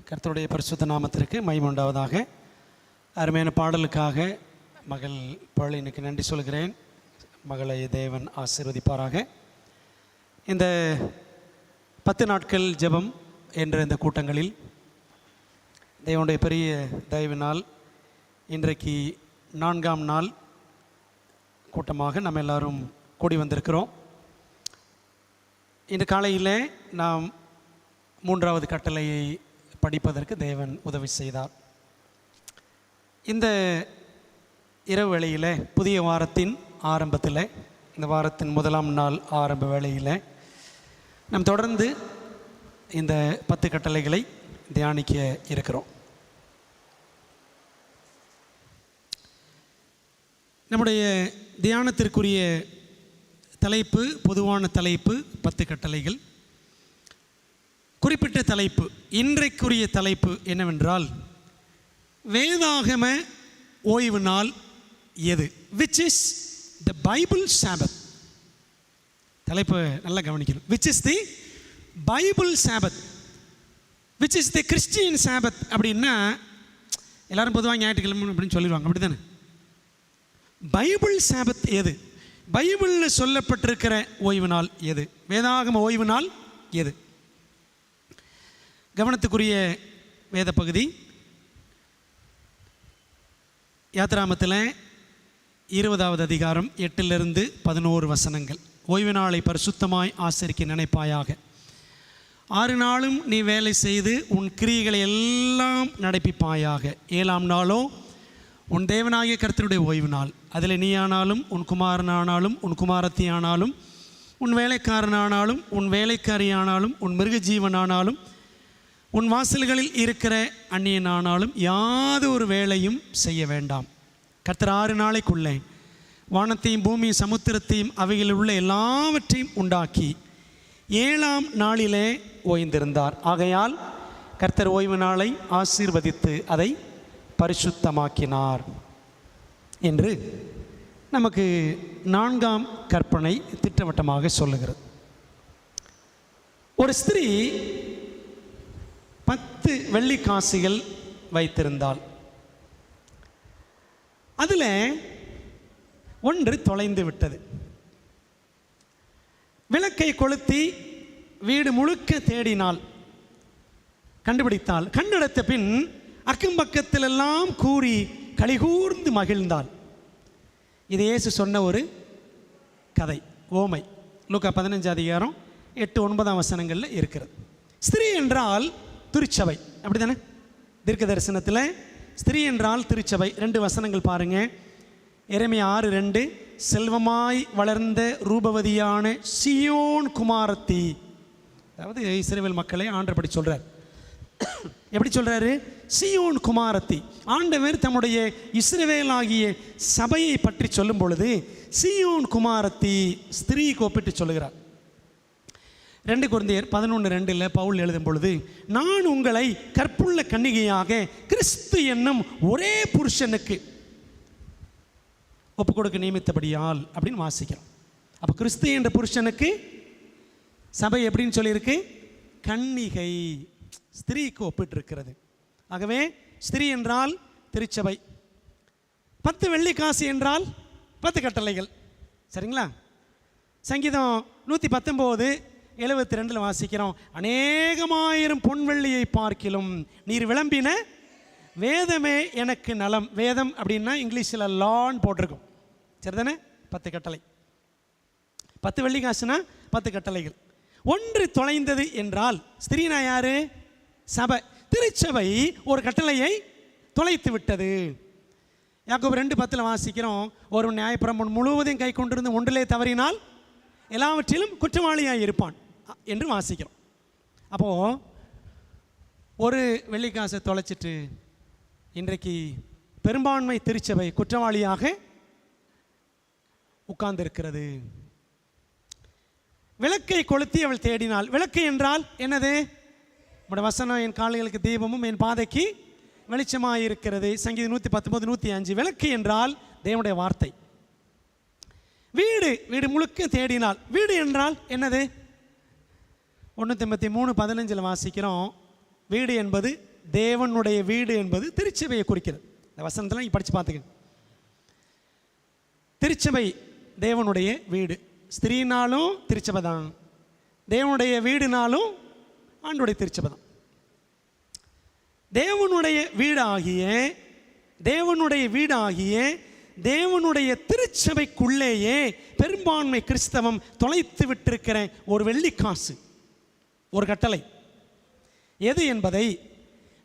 கர்த்தருடைய பரிசுத்த நாமத்திற்கு மகிமை உண்டாவதாக. அருமையான பாடலுக்காக மகள் பழனிக்கு நன்றி சொல்கிறேன். மகளை தேவன் ஆசீர்வதிப்பாராக. இந்த 10 நாட்கள் ஜெபம் என்ற இந்த கூட்டங்களில் தேவனுடைய பெரிய தயவினால் இன்றைக்கு 4ஆம் நாள் கூட்டமாக நம்ம எல்லாரும் கூடி வந்திருக்கிறோம். இன்று காலையில் நாம் 3வது கட்டளையை படிப்பதற்கு தேவன் உதவி செய்தார். இந்த இரவு வேளையில் புதிய வாரத்தின் ஆரம்பத்தில், இந்த வாரத்தின் 1ஆம் நாள் ஆரம்ப வேளையில் நாம் தொடர்ந்து இந்த 10 கட்டளைகளை தியானிக்க இருக்கிறோம். நம்முடைய தியானத்திற்குரிய தலைப்பு, பொதுவான தலைப்பு 10 கட்டளைகள். குறிப்பிட்ட தலைப்பு, இன்றைக்குரிய தலைப்பு என்னவென்றால், வேதாகம ஓய்வு நாள் எது? Which is the Bible Sabbath. தலைப்பு நல்லா கவனிக்கணும். Which is the Bible Sabbath, which is the Christian Sabbath. அப்படின்னா எல்லாரும் பொதுவாக ஞாயிற்றுக்கிழமை அப்படின்னு சொல்லிடுவாங்க, அப்படி தானே? பைபிள் சாபத் எது? பைபிளில் சொல்லப்பட்டிருக்கிற ஓய்வு நாள் எது? வேதாகம ஓய்வு நாள் எது? கவனத்துக்குரிய வேத பகுதி யாத்திராமத்தில் 20வது அதிகாரம் 8 - 11 வசனங்கள். ஓய்வு நாளை பரிசுத்தமாய் ஆசரிக்க நினைப்பாயாக. 6 நாளும் நீ வேலை செய்து உன் கிரியைகளை எல்லாம் நடப்பிப்பாயாக. 7ஆம் நாளோ உன் தேவனாகிய கர்த்தருடைய ஓய்வு நாள். அதில் நீயானாலும் உன் குமாரனானாலும் உன் குமாரத்தியானாலும் உன் வேலைக்காரனானாலும் உன் வேலைக்காரியானாலும் உன் மிருக ஜீவனானாலும் உன் வாசல்களில் இருக்கிற அந்நியனானாலும் யாதொரு வேலையும் செய்ய வேண்டாம். கர்த்தர் 6 நாளைக்குள்ளே வானத்தையும் பூமியும் சமுத்திரத்தையும் அவைகளில் உள்ள எல்லாவற்றையும் உண்டாக்கி 7ஆம் நாளிலே ஓய்ந்திருந்தார். ஆகையால் கர்த்தர் ஓய்வு நாளை ஆசீர்வதித்து அதை பரிசுத்தமாக்கினார் என்று நமக்கு 4ஆம் கற்பனை திட்டவட்டமாக சொல்லுகிறது. ஒரு ஸ்திரீ 10 வெள்ளி காசுகள் வைத்திருந்தாள். அதில் ஒன்று தொலைந்து விட்டது. விளக்கை கொளுத்தி வீடு முழுக்க தேடினாள், கண்டுபிடித்தாள். கண்டெடுத்த பின் அக்கம் பக்கத்திலெல்லாம் கூறி களிகூர்ந்து மகிழ்ந்தாள். இது இயேசு சொன்ன ஒரு கதை, ஓமை. லூக்கா 15 அதிகாரம் 8, 9 வசனங்களில் இருக்கிறது. ஸ்திரீ என்றால் திருச்சபை, அப்படி தானே? தீர்க்க தரிசனத்தில் ஸ்திரீ என்றால் திருச்சபை. 2 வசனங்கள் பாருங்க. எரேமியா 6:2, செல்வமாய் வளர்ந்த ரூபவதியான சீயோன் குமாரத்தி. அதாவது இஸ்ரவேல் மக்களை ஆண்டபடி சொல்றார். எப்படி சொல்றாரு? சீயோன் குமாரத்தி. ஆண்டவர் தம்முடைய இஸ்ரவேல் ஆகிய சபையை பற்றி சொல்லும் பொழுது சீயோன் குமாரத்தி ஸ்திரீ கோப்பிட்டு சொல்லுகிறார். 2 கொரிந்தியர் 11:2 பவுல் எழுதும் பொழுது, நான் உங்களை கற்புள்ள கன்னிகையாக கிறிஸ்து என்னும் ஒரே புருஷனுக்கு ஒப்பு கொடுக்க நியமித்தபடியால் அப்படின்னு வாசிக்கிறோம். அப்போ கிறிஸ்து என்ற புருஷனுக்கு சபை எப்படின்னு சொல்லியிருக்கு? கன்னிகை, ஸ்திரீக்கு ஒப்பிட்டு இருக்கிறது. ஆகவே ஸ்திரீ என்றால் திருச்சபை. 10 வெள்ளி காசு என்றால் 10 கட்டளைகள். சரிங்களா? சங்கீதம் 119:72 வாசிக்கிறோம், அநேகமாயிரம் பொன் வெள்ளியை பார்க்கிலும் நீர் விளம்பின வேதமே எனக்கு நலம். வேதம் அப்படின்னா இங்கிலீஷில் லான்னு போட்டிருக்கும், சரிதானே? 10 கட்டளை. 10 வெள்ளி காசுனா 10 கட்டளைகள். ஒன்று தொலைந்தது என்றால் ஸ்திரீனா யாரு? சபை, திருச்சபை ஒரு கட்டளையை தொலைத்து விட்டது. யாக்கோபு 2:10 வாசிக்கிறோம், ஒரு நியாயப்பிரமாணம் முழுவதையும் கை கொண்டிருந்து ஒன்றிலே தவறினால் எல்லாவற்றிலும் குற்றவாளியாக இருப்பான் என்று வாசிக்கிறோம். அப்போது ஒரு வெள்ளிக்காசை தொலைச்சிட்டு இன்றைக்கு பெரும்பான்மை திருச்சபை குற்றவாளியாக உட்கார்ந்திருக்கிறது. விளக்கை கொளுத்தி அவள் தேடினாள். விளக்கு என்றால் என்னது? நம்முடைய வசனம் என் கால்களுக்கு தீபமும் என் பாதைக்கு வெளிச்சமாக இருக்கிறது. சங்கீதம் 119, 105. விளக்கு என்றால் தேவனுடைய வார்த்தை. வீடு முழுக்க தேடினாள். வீடு என்றால் என்னது? 1 தீமோத்தேயு 3:15 வாசிக்கிறோம், வீடு என்பது தேவனுடைய வீடு என்பது திருச்சபையை குறிக்கிறது. இந்த வசனத்தில் நீ படித்து பார்த்துக்க. திருச்சபை தேவனுடைய வீடு. ஸ்திரீனாலும் திருச்சபை தான், தேவனுடைய வீடுனாலும் ஆண்டுடைய திருச்சபை தான். தேவனுடைய வீடாகிய தேவனுடைய திருச்சபைக்குள்ளேயே பெரும்பான்மை கிறிஸ்தவம் தொலைத்து விட்டிருக்கிற ஒரு வெள்ளிக்காசு, ஒரு கட்டளை எது என்பதை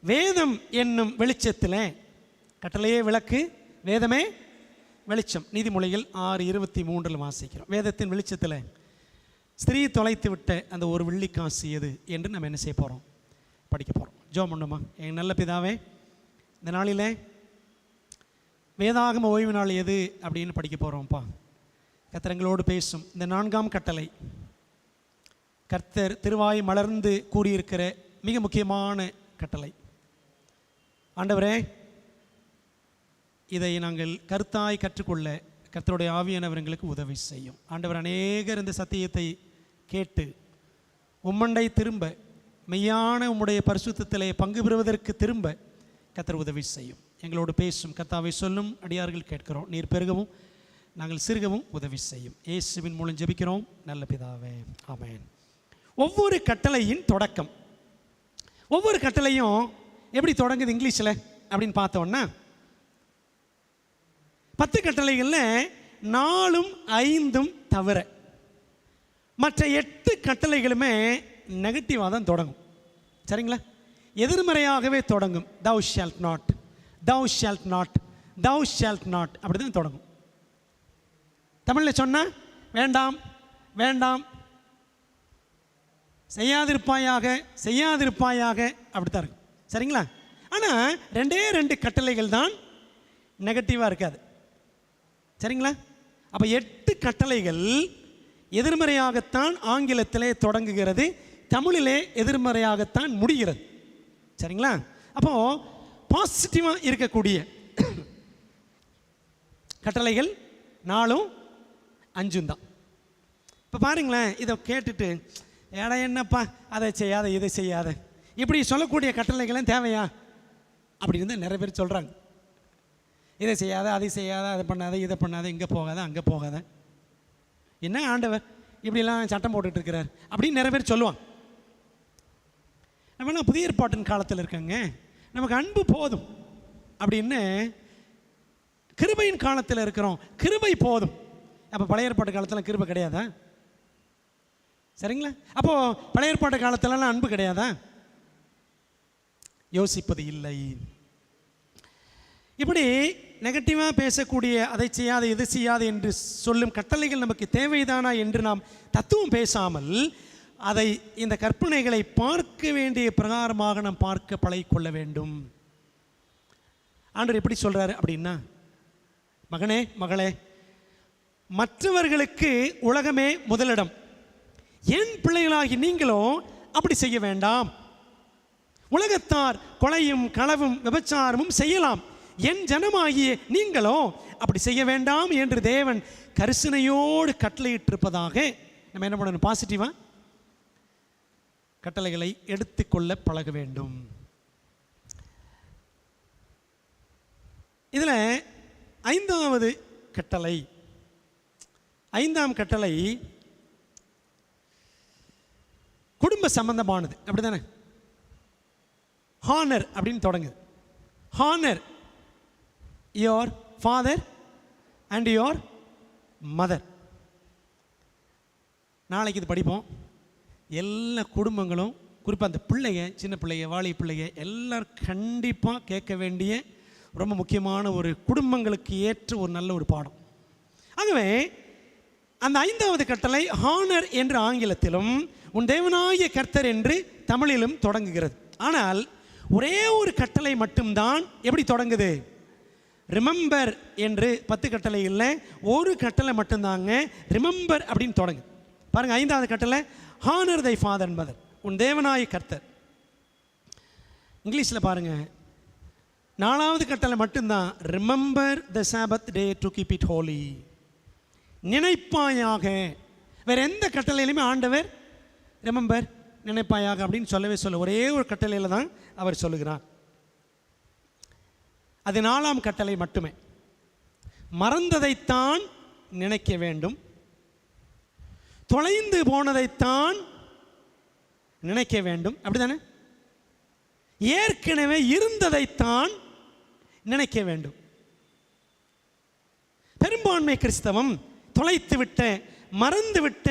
வேதம் என்னும் வெளிச்சத்தில், கட்டளையே விளக்கு, வேதமே வெளிச்சம், நீதிமொழிகள் 6:23 வாசிக்கிறோம். வேதத்தின் வெளிச்சத்தில் ஸ்திரீ தொலைத்து விட்ட அந்த ஒரு வெள்ளிக்காசு எது என்று நம்ம என்ன செய்ய போகிறோம்? படிக்க போகிறோம். ஜெபம் பண்ணுமா? என் நல்ல பிதாவே, இந்த நாளில் வேதாகம ஓய்வு நாள் எது அப்படின்னு படிக்க போகிறோம்ப்பா. கர்த்தர் எங்களோடு பேசும். இந்த 4ஆம் கட்டளை கர்த்தர் திருவாய் மலர்ந்து கூறியிருக்கிற மிக முக்கியமான கட்டளை. ஆண்டவரே, இதை நாங்கள் கருத்தாய் கற்றுக்கொள்ள கர்த்தருடைய ஆவியானவர் எங்களுக்கு உதவி செய்யும். ஆண்டவர், அநேகர் இந்த சத்தியத்தை கேட்டு உம்மண்டை திரும்ப, மெய்யான உம்முடைய பரிசுத்தத்திலே பங்கு பெறுவதற்கு திரும்ப கர்த்தர் உதவி செய்யும். எங்களோடு பேசும். கர்த்தாவை சொல்லும் அடியார்கள் கேட்கிறோம். நீர் பெருகவும் நாங்கள் சிறுகவும் உதவி செய்யும். இயேசுவின் மூலம் ஜெபிக்கிறோம் நல்ல பிதாவே, ஆமென். ஒவ்வொரு கட்டளையின் தொடக்கம், ஒவ்வொரு கட்டளையும் எப்படி தொடங்குது இங்கிலீஷில் அப்படின்னு பார்த்தோன்னா, 10 கட்டளைகளில் 4ம் 5ம் தவிர மற்ற 8 கட்டளைகளுமே நெகட்டிவாக தான் தொடங்கும். சரிங்களா? எதிர்மறையாகவே தொடங்கும். thou shalt not, thou shalt not, thou shalt not, அப்படி தான் தொடங்கும். தமிழில் சொன்னால் வேண்டாம் வேண்டாம், செய்யாதிருப்பாயாக செய்யாதிருப்பாயாக, அப்படி தான் இருக்கும். சரிங்களா? ஆனால் 2 கட்டளைகள் தான் நெகட்டிவாக இருக்காது. சரிங்களா? அப்போ 8 கட்டளைகள் எதிர்மறையாகத்தான் ஆங்கிலத்திலே தொடங்குகிறது, தமிழிலே எதிர்மறையாகத்தான் முடிகிறது. சரிங்களா? அப்போது பாசிட்டிவாக இருக்கக்கூடிய கட்டளைகள் 4ம் 5ம் தான். இப்போ பாருங்களேன், இதை கேட்டுட்டு ஏடா என்னப்பா அதை செய்யாத இதை செய்யாத இப்படி சொல்லக்கூடிய கட்டளைகளும் தேவையா அப்படின்னு தான் நிறைய பேர் சொல்கிறாங்க. இதை செய்யாத அதை செய்யாத, அதை பண்ணாத இதை பண்ணாத, இங்கே போகாத அங்கே போகாத, என்ன ஆண்டவர் இப்படிலாம் சட்டம் போட்டுட்டு இருக்கிறார் அப்படின்னு நிறைய பேர் சொல்லுவாங்க. நம்மளாம் புதிய ஏற்பாட்டின் காலத்தில் இருக்கங்க, நமக்கு அன்பு போதும் அப்படின்னு கிருபையின் காலத்தில் இருக்கிறோம், கிருபை போதும். அப்போ பழைய ஏற்பாட்டு காலத்தில் கிருபை கிடையாதா? சரிங்களா? அப்போது பழைய ஏற்பாட்டு காலத்திலலாம் அன்பு கிடையாதா? யோசிப்பது இல்லை. இப்படி நெகட்டிவாக பேசக்கூடிய, அதை செய்யாத இது செய்யாது என்று சொல்லும் கட்டளைகள் நமக்கு தேவைதானா என்று நாம் தத்துவம் பேசாமல் அதை, இந்த கற்பனைகளை பார்க்க வேண்டிய பிரகாரமாக நாம் பார்க்க பழகிக்கொள்ள வேண்டும். ஆண்டவர் எப்படி சொல்கிறாரு அப்படின்னா, மகனே மகளே, மற்றவர்களுக்கு உலகமே முதலிடம், என் பிள்ளைகளாகி நீங்களும் அப்படி செய்ய வேண்டாம். உலகத்தார் கொலையும் களவும் விபச்சாரமும் செய்யலாம், என் ஜனமாகிய நீங்களோ அப்படி செய்ய வேண்டாம் என்று தேவன் கரிசனையோடு கட்டளையிட்டிருப்பதாக நம்ம என்ன பண்ணணும்? பாசிட்டிவா கட்டளைகளை எடுத்துக்கொள்ள பழக வேண்டும். இதில் 5வது கட்டளை, 5ஆம் கட்டளை குடும்ப சம்பந்தமானது. அப்படி தானே? ஹானர் அப்படின்னு தொடங்குது. Honour your father and your mother. நாளைக்கு இது படிப்போம். எல்லா குடும்பங்களும், குறிப்பாக அந்த பிள்ளைங்க, சின்ன பிள்ளைங்க, வாலி பிள்ளைங்க எல்லோரும் கண்டிப்பாக கேட்க வேண்டிய ரொம்ப முக்கியமான ஒரு, குடும்பங்களுக்கு ஏற்ற ஒரு நல்ல ஒரு பாடம். ஆகவே அந்த 5வது கட்டளை ஹானர் என்று ஆங்கிலத்திலும் உன் தேவனாகிய கர்த்தர் என்று தமிழிலும் தொடங்குகிறது. ஆனால் ஒரே ஒரு கட்டளை மட்டும்தான் எப்படி தொடங்குது? ரிமெம்பர் என்று 10 கட்டளைகளில் ஒரு கட்டளை மட்டும்தாங்க ரிமெம்பர் அப்படின்னு தொடங்கு. பாருங்கள், 5வது கட்டளை honour thy father and mother, உன் தேவனாகிய கர்த்தர். இங்கிலீஷில் பாருங்கள், 4வது கட்டளை மட்டும்தான் remember the Sabbath day to keep it holy, நினைப்பாயாக. வேறு எந்த கட்டளையிலுமே ஆண்டவர் ரிமெம்பர், நினைப்பாயாக அப்படின்னு சொல்லவே ஒரே ஒரு கட்டளையில் தான் அவர் சொல்லுகிறார். அது 4ஆம் கட்டளை மட்டுமே. மறந்ததைத்தான் நினைக்க வேண்டும், தொலைந்து போனதைத்தான் நினைக்க வேண்டும், அப்படிதானே? ஏற்கனவே இருந்ததைத்தான் நினைக்க வேண்டும். பெரும்பான்மை கிறிஸ்தவம் தொலைத்து விட்ட, மறந்து விட்ட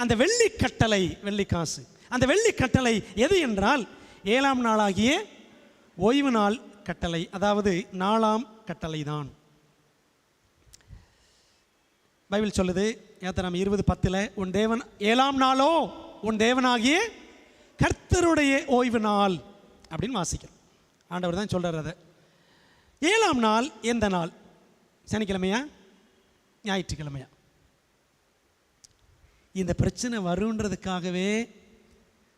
அந்த வெள்ளி கட்டளை, வெள்ளி காசு, அந்த வெள்ளி கட்டளை எது என்றால் 7ஆம் நாளாகிய ஓய்வு நாள் கட்டளை, அதாவது 4ஆம் கட்டளை தான். பைபிள் சொல்லுது, யாத்திராகமம் 20:10, உன் தேவன் 7ஆம் நாளோ உன் தேவனாகிய கர்த்தருடைய ஓய்வு நாள் அப்படின்னு வாசிக்கிறோம். ஆண்டவர் தான் சொல்றார். அதை 7ஆம் நாள் எந்த நாள்? சனிக்கிழமையா ஞாயிற்றுக்கிழமையா? இந்த பிரச்சனை வருன்றதுக்காகவே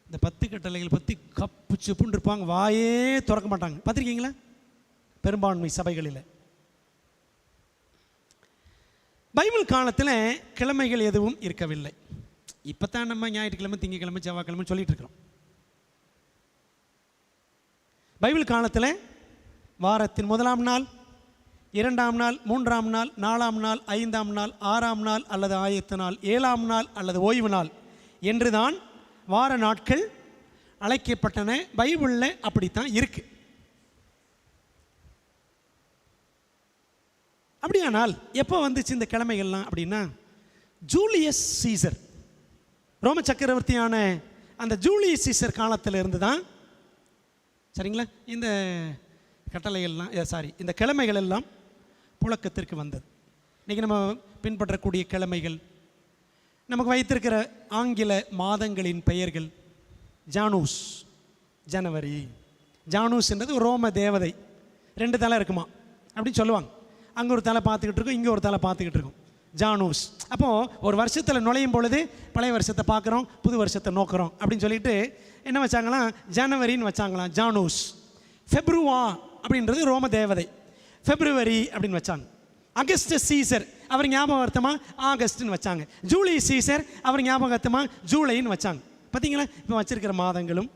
இந்த 10 கட்டளைகள் பற்றி கப்பு சுப்புன்னு இருப்பாங்க, வாயே திறக்க மாட்டாங்க. பார்த்துருக்கீங்களா? பெரும்பான்மை சபைகளில் பைபிள் காலத்தில் கிழமைகள் எதுவும் இருக்கவில்லை. இப்போ தான் நம்ம ஞாயிற்றுக்கிழமை, திங்கக்கிழமை, செவ்வாய்க்கிழமை சொல்லிட்டு இருக்கிறோம். பைபிள் காலத்தில் வாரத்தின் 1ஆம் நாள், 2ஆம் நாள், 3ஆம் நாள், 4ஆம் நாள், 5ஆம் நாள், 6ஆம் நாள் அல்லது ஆயத்த நாள், 7ஆம் நாள் அல்லது ஓய்வு நாள் என்றுதான் வார நாட்கள் அழைக்கப்பட்டன. பைபிளில் அப்படித்தான் இருக்கு. அப்படியானால் எப்போ வந்துச்சு இந்த கிழமைகள்லாம் அப்படின்னா, ஜூலியஸ் சீசர், ரோம சக்கரவர்த்தியான அந்த ஜூலியஸ் சீசர் காலத்தில் இருந்து தான், சரிங்களா, இந்த கட்டளைகள்லாம் இந்த கிழமைகள் எல்லாம் புழக்கத்திற்கு வந்தது. இன்றைக்கி நம்ம பின்பற்றக்கூடிய கிழமைகள், நமக்கு வைத்திருக்கிற ஆங்கில மாதங்களின் பெயர்கள் ஜானூஸ், ஜனவரி. ஜானூஸ் என்றது ஒரு ரோம தேவதை, 2 தலை இருக்குமா அப்படின்னு சொல்லுவாங்க. அங்கே ஒரு தலை பார்த்துக்கிட்டு இருக்கும், இங்கே ஒரு தலை பார்த்துக்கிட்டு இருக்கும், ஜானூஸ். அப்போது ஒரு வருஷத்தில் நுழையும் பொழுது பழைய வருஷத்தை பார்க்குறோம், புது வருஷத்தை நோக்கிறோம் அப்படின்னு சொல்லிட்டு என்ன வச்சாங்களாம், ஜனவரின்னு வச்சாங்களாம், ஜானூஸ். ஃபெப்ருவா அப்படின்றது ரோம தேவதை, ஃபெப்ரவரி அப்படின்னு வச்சாங்க. அகஸ்டஸ் சீசர் அவர் ஞாபகார்த்தமாக ஆகஸ்ட்னு வச்சாங்க. ஜூலியஸ் சீசர் அவர் ஞாபகார்த்தமாக ஜூலைன்னு வச்சாங்க. பார்த்தீங்களா? இப்போ வச்சிருக்கிற மாதங்களும்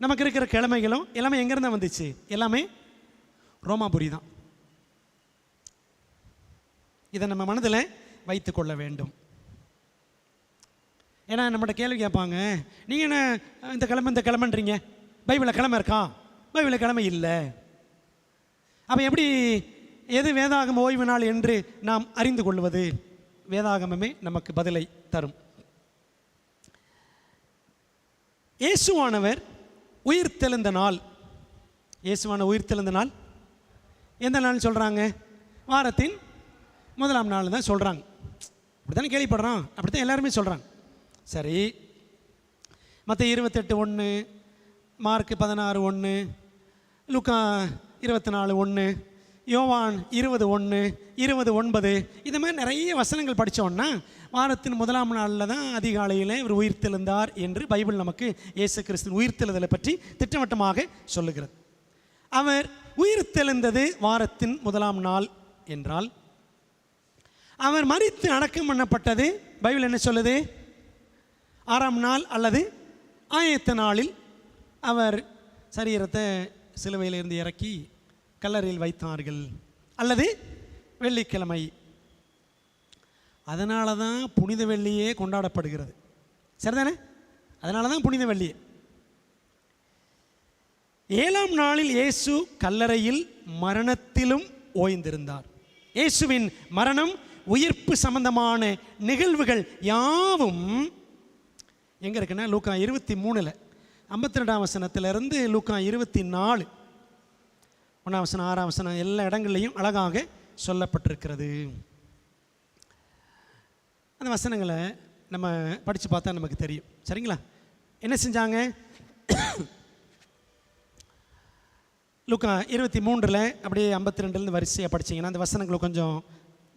நமக்கு இருக்கிற கிழமைகளும் எல்லாமே எங்கேருந்து வந்துச்சு? எல்லாமே ரோமாபுரி தான். இதை நம்ம மனதில் வைத்து கொள்ள வேண்டும். ஏன்னா நம்மகிட்ட கேள்வி கேட்பாங்க, நீங்கள் என்ன இந்த கிழமைன்றீங்க, பைபிளில் கிழமை இருக்கா? பைபிளில் கிழமை இல்லை. அப்போ எப்படி எது வேதாகம ஓய்வு நாள் என்று நாம் அறிந்து கொள்வது? வேதாகமமே நமக்கு பதிலை தரும். இயேசுவானவர் உயிர்த்தெழுந்த நாள், இயேசுவான உயிர்த்தெழுந்த நாள் எந்த நாள் சொல்கிறாங்க? வாரத்தின் 1ஆம் நாள் தான் சொல்கிறாங்க. அப்படி தானே கேள்விப்படுறோம், அப்படி தான் எல்லாருமே சொல்கிறாங்க. சரி, மற்ற 28:1, மார்க் 16:1, லூக்கா 24:1, யோவான் 20:1, 20:9, இந்த மாதிரி நிறைய வசனங்கள் படித்தோன்னா வாரத்தின் 1ஆம் நாளில் தான் அதிகாலையில் இவர் உயிர்த்தெழுந்தார் என்று பைபிள் நமக்கு இயேசு கிறிஸ்து உயிர்த்தெழுதலை பற்றி திட்டவட்டமாக சொல்லுகிறது. அவர் உயிர்த்தெழுந்தது வாரத்தின் 1ஆம் நாள் என்றால், அவர் மரித்து அடக்கம் பண்ணப்பட்டது பைபிள் என்ன சொல்லுது? 6ஆம் நாள் அல்லது ஆயத்த நாளில் அவர் சரீரத்தை சிலுவையிலிருந்து இறக்கி கல்லறையில் வைத்தார்கள், அல்லது வெள்ளிக்கிழமை. அதனால தான் புனித வெள்ளியே கொண்டாடப்படுகிறது. சரிதானே? அதனால தான் புனித வெள்ளியே. 7ஆம் நாளில் இயேசு கல்லறையில் மரணத்திலும் ஓய்ந்திருந்தார். இயேசுவின் மரணம், உயிர்ப்பு சம்பந்தமான நிகழ்வுகள் யாவும் எங்கே இருக்குன்னா, லூக்கா 23 52ஆம் வசனத்திலிருந்து லூக்கா 24 1ஆம் வசனம் 6ஆம் வசனம் எல்லா இடங்கள்லையும் அழகாக சொல்லப்பட்டிருக்கிறது. அந்த வசனங்களை நம்ம படித்து பார்த்தா நமக்கு தெரியும். சரிங்களா? என்ன செஞ்சாங்க? லூக்கா 23 அப்படியே 52 வரிசையாக படிச்சிங்கன்னா அந்த வசனங்களை கொஞ்சம்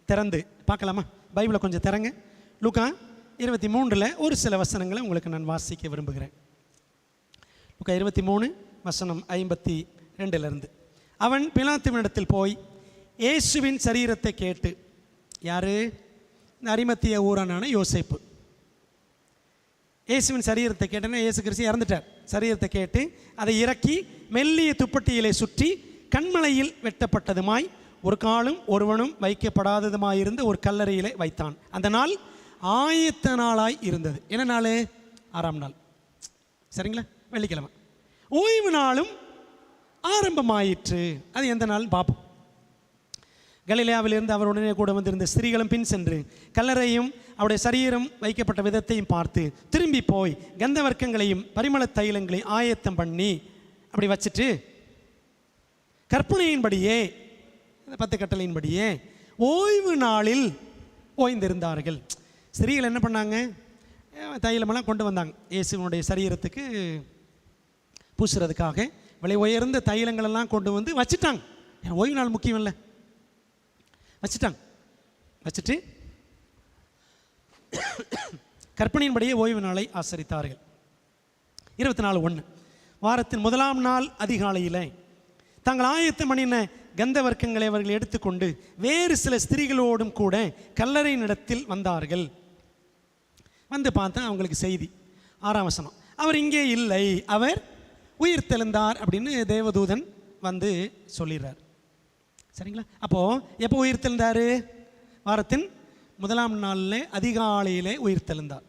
திறந்து பார்க்கலாமா? பைபிளை கொஞ்சம் திறங்க. லூக்கா 23 ஒரு சில வசனங்களை உங்களுக்கு நான் வாசிக்க விரும்புகிறேன். லூக்கா 23 வசனம் 52. அவன் பிலாத்துவினிடத்தில் போய் இயேசுவின் சரீரத்தை கேட்டு, யாரு? இந்த அரிமத்திய ஊரானான யோசேப்பு, இயேசுவின் சரீரத்தை கேட்டேன்னா இயேசு கிறிஸ்து இறந்துட்டார். சரீரத்தை கேட்டு அதை இறக்கி மெல்லிய துப்பட்டியிலே சுற்றி கண்மலையில் வெட்டப்பட்டதுமாய் ஒரு காலும் ஒருவனும் வைக்கப்படாததுமாயிருந்த ஒரு கல்லறையிலே வைத்தான். அந்த நாள் ஆயத்த நாளாய் இருந்தது. என்ன நாள்? 6ஆம் நாள். சரிங்களா? வெள்ளிக்கிழமை. ஓய்வு நாளும் ஆரம்பமாயிற்று. அது எந்த நாள் பார்ப்போம். கலிலேயாவிலிருந்து அவர் உடனே கூட வந்திருந்த ஸ்திரீகளும் பின் சென்று கல்லறையும் அவருடைய சரீரம் வைக்கப்பட்ட விதத்தையும் பார்த்து திரும்பி போய் கந்த வர்க்கங்களையும் பரிமள தைலங்களையும் ஆயத்தம் பண்ணி அப்படி வச்சுட்டு கற்பனையின்படியே 10 கட்டளையின்படியே ஓய்வு நாளில் ஓய்ந்திருந்தார்கள். ஸ்திரீகள் என்ன பண்ணாங்க? தைலமெல்லாம் கொண்டு வந்தாங்க இயேசுவனுடைய சரீரத்துக்கு பூசுறதுக்காக. விலை உயர்ந்த தைலங்களெல்லாம் கொண்டு வந்து வச்சுட்டாங்க. ஓய்வு நாள் முக்கியம் இல்லை, வச்சுட்டாங்க. வச்சுட்டு கற்பனையின்படியே ஓய்வு நாளை ஆசரித்தார்கள். 24:1 வாரத்தின் 1ஆம் நாள் அதிகாலையில் தாங்கள் ஆயத்தம் பண்ணின கந்த வர்க்கங்களை அவர்கள் எடுத்துக்கொண்டு வேறு சில ஸ்திரீகளோடும் கூட கல்லறை இடத்தில் வந்தார்கள். வந்து பார்த்தா அவங்களுக்கு செய்தி. 6ஆம் வசனம், அவர் இங்கே இல்லை, அவர் உயிர் தெழுந்தார் அப்படின்னு தேவதூதன் வந்து சொல்லிடுறார். சரிங்களா? அப்போது எப்போ உயிர் தெழுந்தார்? வாரத்தின் 1ஆம் நாளில் அதிகாலையிலே உயிர் தெழுந்தார்.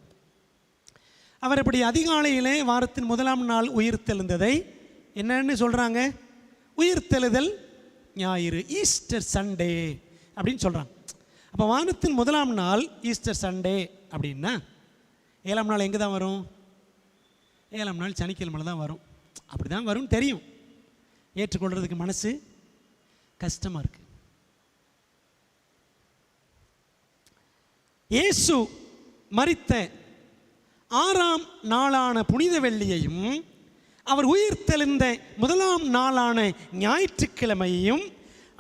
அவர் இப்படி அதிகாலையிலே வாரத்தின் 1ஆம் நாள் உயிர் தெழுந்ததை என்னன்னு சொல்கிறாங்க? உயிர் தெழுதல் ஞாயிறு, ஈஸ்டர் சண்டே அப்படின்னு சொல்கிறாங்க. அப்போ வாரத்தின் 1ஆம் நாள் ஈஸ்டர் சண்டே அப்படின்னா 7ஆம் நாள் எங்கே தான் வரும்? 7ஆம் நாள் சனிக்கிழமையில் தான் வரும். அப்படி தான் வரும் தெரியும். ஏற்றுக்கொள்கிறதுக்கு மனசு கஷ்டமாக இருக்கு. இயேசு மரித்த 6ஆம் நாளான புனித வெள்ளியையும் அவர் உயிர் தெழுந்த 1ஆம் நாளான ஞாயிற்றுக்கிழமையையும்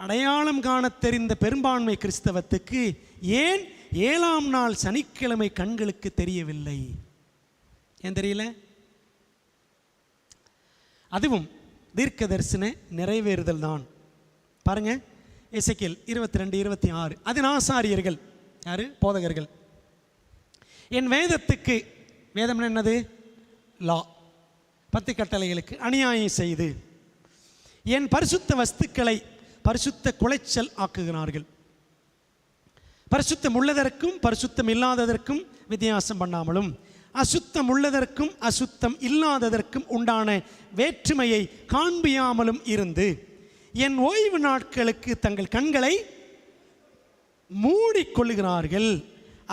அடையாளம் காண தெரிந்த பெரும்பான்மை கிறிஸ்தவத்துக்கு ஏன் 7ஆம் நாள் சனிக்கிழமை கண்களுக்கு தெரியவில்லை? ஏன் தெரியல? அதுவும் தீர்க்க தரிசன நிறைவேறுதல் தான். பாருங்க, எசேக்கியேல் 22:26. அதன் ஆசாரியர்கள் யாரு? போதகர்கள். என் வேதத்துக்கு, வேதம் என்னது? லா, 10 கட்டளைகளுக்கு அநியாயம் செய்து என் பரிசுத்த வஸ்துக்களை பரிசுத்த குலைச்சல் ஆக்குகிறார்கள். பரிசுத்தம் உள்ளதற்கும் பரிசுத்தம் இல்லாததற்கும் வித்தியாசம் பண்ணாமலும் அசுத்தம் உள்ளதற்கும் அசுத்தம் இல்லாததற்கும் உண்டான வேற்றுமையை காண்பியாமலும் இருந்து என் ஓய்வு நாட்களுக்கு தங்கள் கண்களை மூடிக்கொள்ளுகிறார்கள்.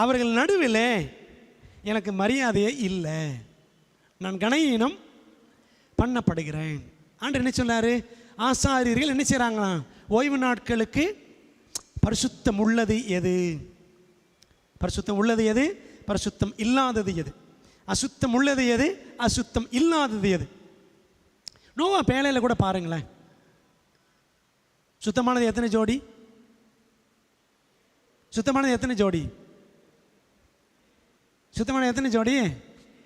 அவர்கள் நடுவில் எனக்கு மரியாதையே இல்லை, நான் கனயீனம் பண்ணப்படுகிறேன். ஆண்டவர் என்ன சொன்னார்? ஆசாரியர்கள் என்ன செய்கிறாங்களாம்? ஓய்வு நாட்களுக்கு பரிசுத்தம் உள்ளது எது? பரிசுத்தம் உள்ளது எது? பரிசுத்தம் இல்லாதது எது? அசுத்தம் உள்ளது எது? அசுத்தம் இல்லாதது எது? நோவா பேழையில் கூட பாருங்களேன், சுத்தமானது எத்தனை ஜோடி? சுத்தமானது எத்தனை ஜோடி? சுத்தமானது எத்தனை ஜோடி?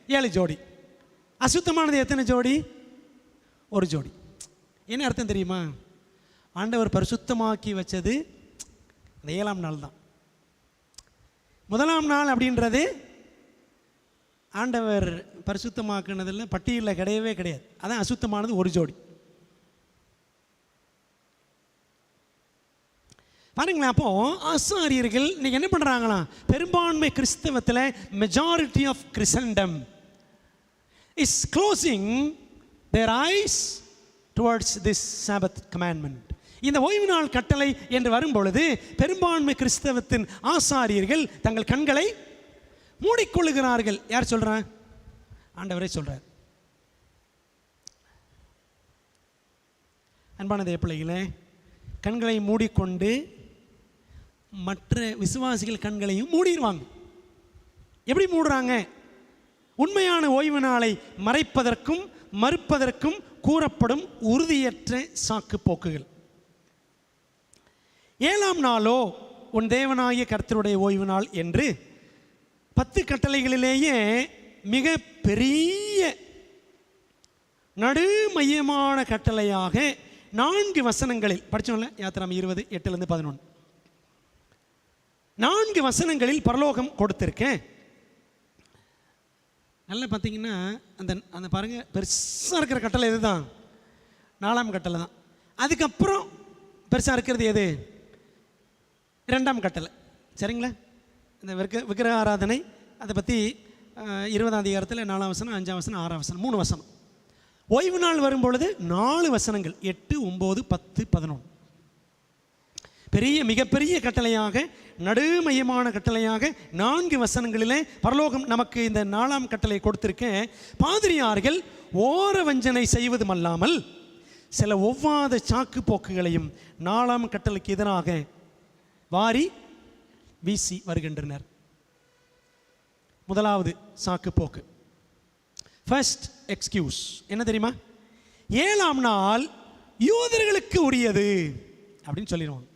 7 ஜோடி. அசுத்தமானது எத்தனை ஜோடி? 1 ஜோடி. என்ன அர்த்தம் தெரியுமா? ஆண்டவர் பரிசுத்தமாக்கி வச்சது அந்த 7ஆம் நாள் தான். 1ஆம் நாள் அப்படின்றது ஆண்டவர் பரிசுத்தமாக்குனதில் பட்டியலில் கிடையவே கிடையாது. அதான் அசுத்தமானது 1 ஜோடி. பாருங்களேன், அப்போ ஆசாரியர்கள் இன்னைக்கு என்ன பண்ணுறாங்களா? பெரும்பான்மை கிறிஸ்தவத்தில் majority of Christendom is closing their eyes towards this Sabbath commandment. இந்த ஓய்வு நாள் கட்டளை என்று வரும்பொழுது பெரும்பான்மை கிறிஸ்தவத்தின் ஆசாரியர்கள் தங்கள் கண்களை மூடிக்கொள்ளுகிறார்கள். யார் சொல்றான்? ஆண்டவரே சொல்றார். அன்பான தேவ பிள்ளைகளே, கண்களை மூடிக்கொண்டு மற்ற விசுவாசிகள் கண்களையும் மூடிடுவாங்க. எப்படி மூடுறாங்க? உண்மையான ஓய்வு நாளை மறைப்பதற்கும் மறுப்பதற்கும் கூறப்படும் உறுதியற்ற சாக்கு போக்குகள். 7ஆம் நாளோ உன் தேவனாகிய கர்த்தருடைய ஓய்வு நாள் என்று 10 கட்டளைகளிலேயே மிக பெரிய நடுமையமான கட்டளையாக 4 வசனங்களில் படித்தோம்ல, யாத்திராம் 20:8-11 4 வசனங்களில் பரலோகம் கொடுத்திருக்கேன். நல்லா பார்த்தீங்கன்னா அந்த அந்த பாருங்கள், பெருசாக இருக்கிற கட்டளை எது தான்? 4ஆம் கட்டளை தான். அதுக்கப்புறம் பெருசாக இருக்கிறது எது? 2ஆம் கட்டளை. சரிங்களா? இந்த விக்கிரக ஆராதனை அதை பற்றி 20ஆம் அதிகாரத்தில் 4ஆம் வசனம், 5ஆம் வசனம், 6ஆம் வசனம், 3 வசனம். ஓய்வு நாள் வரும்பொழுது 4 வசனங்கள், 8, 9, 10, 11. பெரிய மிகப்பெரிய கட்டளையாக, நடுமையமான கட்டளையாக 4 வசனங்களிலே பரலோகம் நமக்கு இந்த 4ஆம் கட்டளை கொடுத்திருக்க. பாதிரியார்கள் ஓர வஞ்சனை செய்வதும் அல்லாமல் சில ஒவ்வாத சாக்கு போக்குகளையும் 4ஆம் கட்டளைக்கு எதிராக வாரி வீசி வருகின்றனர். முதலாவது சாக்கு போக்கு, ஃபர்ஸ்ட் எக்ஸ்கியூஸ் என்ன தெரியுமா? 7ஆம் நாள் யூதர்களுக்கு உரியது அப்படின்னு சொல்லிடுவாங்க.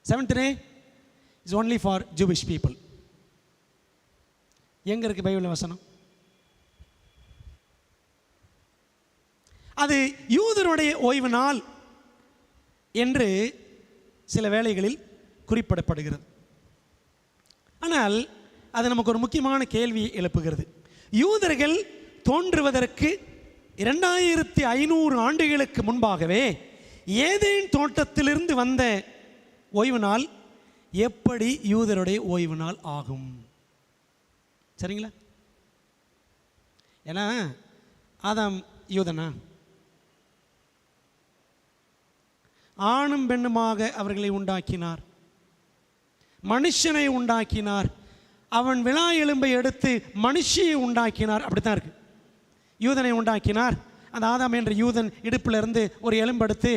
7th day is only for Jewish people. எங்க இருக்கு பைபிள் வசனம்? அது யூதருடைய ஓய்வு நாள் என்று சில வேளைகளில் குறிப்பிடப்படுகிறது. ஆனால் அது நமக்கு ஒரு முக்கியமான கேள்வியை எழுப்புகிறது. யூதர்கள் தோன்றுவதற்கு 2500 ஆண்டுகளுக்கு முன்பாகவே ஏதேன் தோட்டத்திலிருந்து வந்த ஓய்வு நாள் எப்படி யூதருடைய ஓய்வு நாள் ஆகும்? சரிங்களா? ஏன்னா ஆதாம் யூதனா? ஆணும் பெண்ணுமாக அவர்களை உண்டாக்கினார், மனுஷனை உண்டாக்கினார், அவன் விழா எலும்பை எடுத்து மனுஷியை உண்டாக்கினார். அப்படித்தான் இருக்கு. யூதனை உண்டாக்கினார், அந்த ஆதாம் என்ற யூதன் இடுப்பிலிருந்து ஒரு எலும்பெடுத்து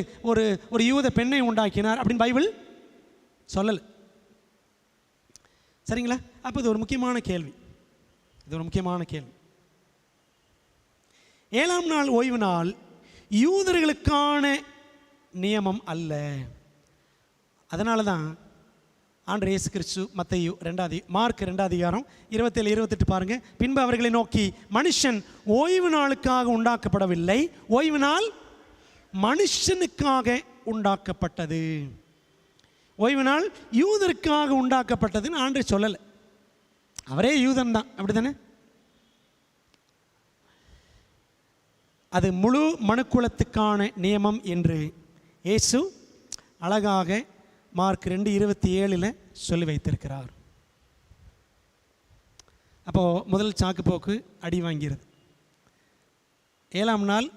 ஒரு யூத பெண்ணை உண்டாக்கினார் அப்படின்னு பைபிள் சொல்லலை. சரிங்களா? அப்போ இது ஒரு முக்கியமான கேள்வி. இது ஒரு முக்கியமான கேள்வி. 7ஆம் நாள் ஓய்வு நாள் யூதர்களுக்கான நியமம் அல்ல. அதனால தான் ஆண்டவர் இயேசு கிறிஸ்து மத்தேயு 2 மார்க் 2 அதிகாரம் 27, 28 பாருங்க. பின்பு அவர்களை நோக்கி, மனுஷன் ஓய்வு நாளுக்காக உண்டாக்கப்படவில்லை, ஓய்வு நாள் மனுஷனுக்காக உண்டாக்கப்பட்டது. ஓய்வு நாள் யூதருக்காக உண்டாக்கப்பட்டதுன்னு ஆண்டவர் சொல்லலை. அவரே யூதன் தான், அப்படி தானே? அது முழு மனுக்குலத்துக்கான நியமம் என்று இயேசு அழகாக மார்க் 2:27 சொல்லி வைத்திருக்கிறார். அப்போது முதல் சாக்கு போக்கு அடி வாங்கிறது. 7ஆம் நாள்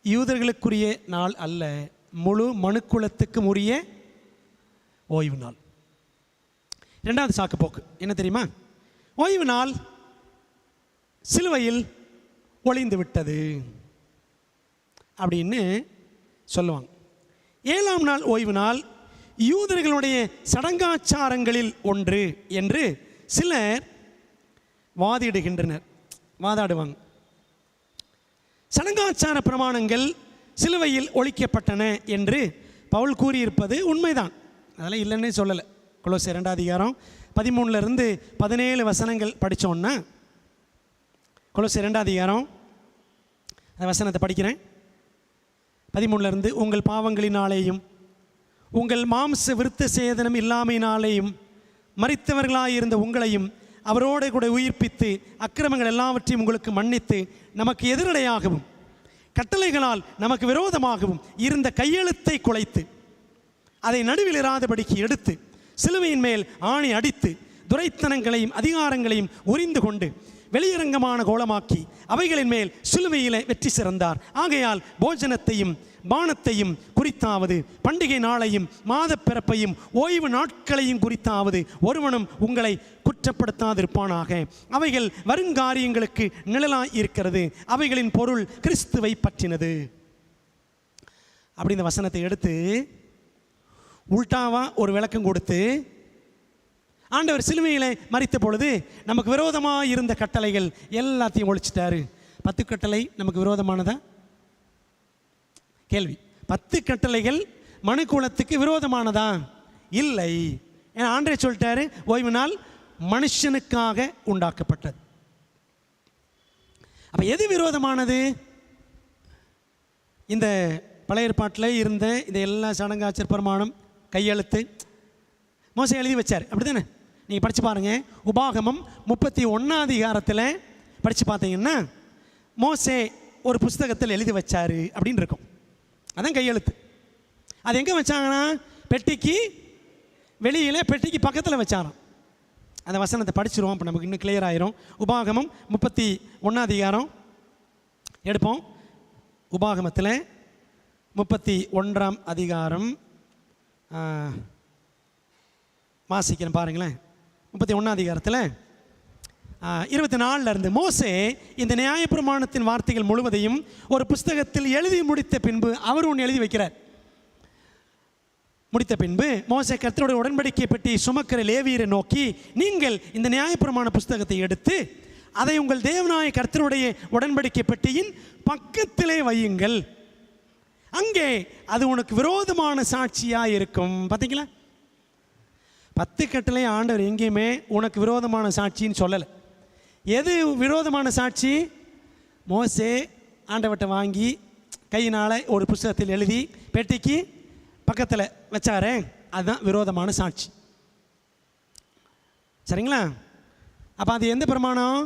யூதர்களுக்குரிய நாள் அல்ல, முழு மனுக்குலத்துக்கும் உரிய ஓய்வு நாள். 2வது சாக்கு போக்கு என்ன தெரியுமா? ஓய்வு நாள் சிலுவையில் ஒளிந்து விட்டது அப்படின்னு சொல்லுவாங்க. 7ஆம் நாள் ஓய்வு நாள் யூதர்களுடைய சடங்காச்சாரங்களில் ஒன்று என்று சிலர் வாதாடுவாங்க. சடங்காச்சார பிரமாணங்கள் சிலுவையில் ஒழிக்கப்பட்டன என்று பவுல் கூறியிருப்பது உண்மைதான், அதெல்லாம் இல்லைன்னே சொல்லலை. கொலோசியர் 2 அதிகாரம் 13 17 வசனங்கள் படித்தோன்னா, கொலோசியர் 2 அதிகாரம் அந்த வசனத்தை படிக்கிறேன். 13 உங்கள் பாவங்களினாலேயும் உங்கள் மாம்ச விருத்த சேதனம் இல்லாமையினாலேயும் மரித்தவர்களாயிருந்த உங்களையும் அவரோடு கூட உயிர்ப்பித்து அக்கிரமங்கள் எல்லாவற்றையும் உங்களுக்கு மன்னித்து நமக்கு எதிரடையாகவும் கட்டளைகளால் நமக்கு விரோதமாகவும் இருந்த கையெழுத்தை குலைத்து அதை நடுவில் இராதபடிக்கு எடுத்து சிலுவையின் மேல் ஆணி அடித்து துரைத்தனங்களையும் அதிகாரங்களையும் உரிந்து கொண்டு வெளியரங்கமான கோலமாக்கி அவைகளின் மேல் சிலுவையிலே வெற்றி சிறந்தார். ஆகையால் போஜனத்தையும் பானத்தையும் குறித்தாவது பண்டிகை நாளையும் மாத பிறப்பையும் ஓய்வு நாட்களையும் குறித்தாவது ஒருவனும் உங்களை குற்றப்படுத்தாதிருப்பானாக. அவைகள் வருங்காரியங்களுக்கு நிழலாய் இருக்கிறது, அவைகளின் பொருள் கிறிஸ்துவை பற்றினது. அப்படி இந்த வசனத்தை எடுத்து உல்டாவா ஒரு விளக்கம் கொடுத்து, ஆண்டவர் சிலுவையிலே மரித்த பொழுது நமக்கு விரோதமாக இருந்த கட்டளைகள் எல்லாத்தையும் ஒழிச்சிட்டாரு. 10 கட்டளை நமக்கு விரோதமானதா? கேள்வி. 10 கட்டளைகள் மனுக்குலத்துக்கு விரோதமானதா? இல்லை. ஏன்னா ஆண்டவர் சொல்லிட்டாரு, ஓய்வு நாள் மனுஷனுக்காக உண்டாக்கப்பட்டது. அப்போ எது விரோதமானது? இந்த பழைய ஏற்பாட்டில் இருந்த இந்த எல்லா சடங்காச்சர் பிரமாணம் கையெழுத்து மோசே எழுதி வச்சார், அப்படி தானே? நீங்கள் படித்து பாருங்கள். உபாகமம் 31 அதிகாரத்தில் படித்து பார்த்தீங்கன்னா மோசே ஒரு புஸ்தகத்தில் எழுதி வச்சார் அப்படின்னு இருக்கும். அதான் கையெழுத்து. அது எங்கே வச்சாங்கன்னா பெட்டிக்கு வெளியில், பெட்டிக்கு பக்கத்தில் வச்சாராம். அந்த வசனத்தை படிச்சிருவோம். இப்போ நமக்கு இன்னும் கிளியர் ஆயிரும். உபாகமம் 31 அதிகாரம் எடுப்போம். உபாகமத்தில் 31 அதிகாரம் வாசிக்கிறேன் பாருங்களேன். 31 அதிகாரத்தில் 24 இருந்து, மோசே இந்த நியாயப்பிரமாணத்தின் வார்த்தைகள் முழுவதையும் ஒரு புஸ்தகத்தில் எழுதி முடித்த பின்பு, அவர் ஒன்று எழுதி வைக்கிறார். முடித்த பின்பு மோசே கர்த்தருடைய உடன்படிக்கை பெட்டி சுமக்கிற லேவியரை நோக்கி, நீங்கள் இந்த நியாயப்பிரமாண புஸ்தகத்தை எடுத்து அதை உங்கள் தேவனாய கர்த்தருடைய உடன்படிக்கை பெட்டியின் பக்கத்திலே வையுங்கள், அங்கே அது உனக்கு விரோதமான சாட்சியாக இருக்கும். பார்த்தீங்களா, 10 கட்டளை ஆண்டவர் எங்கேயுமே உனக்கு விரோதமான சாட்சின்னு சொல்லலை. எது விரோதமான சாட்சி? மோசே ஆண்டவர்கிட்ட வாங்கி கையினால் ஒரு புஸ்தகத்தில் எழுதி பெட்டிக்கு பக்கத்தில் வச்சாரே, அதுதான் விரோதமான சாட்சி. சரிங்களா? அப்போ அது எந்த பிரமாணம்?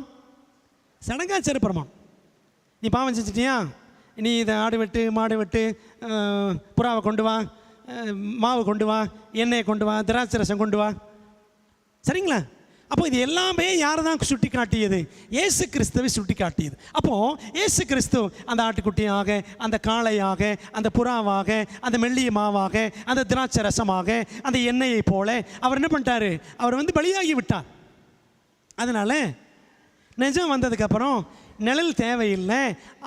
சடங்காச்சார பிரமாணம். நீ பாவம் செஞ்சிட்டியா, நீ இதை ஆடு வெட்டு, மாடு வெட்டு, புறாவை கொண்டு வா, மாவு கொண்டு வா, எண்ணெயை கொண்டு வா, திராட்சை ரசம் கொண்டு வா. சரிங்களா? அப்போ இது எல்லாமே யாரை தான் சுட்டி காட்டியது? இயேசு கிறிஸ்துவை சுட்டி காட்டியது. அப்போது இயேசு கிறிஸ்து அந்த ஆட்டுக்குட்டியாக, அந்த காளையாக, அந்த புறாவாக, அந்த மெல்லிய மாவாக, அந்த திராட்சை ரசமாக, அந்த எண்ணெயை போல அவர் என்ன பண்ணிட்டார்? அவர் வந்து பலியாகி விட்டார். அதனால் நிஜம் வந்ததுக்கப்புறம் நிழல் தேவையில்லை.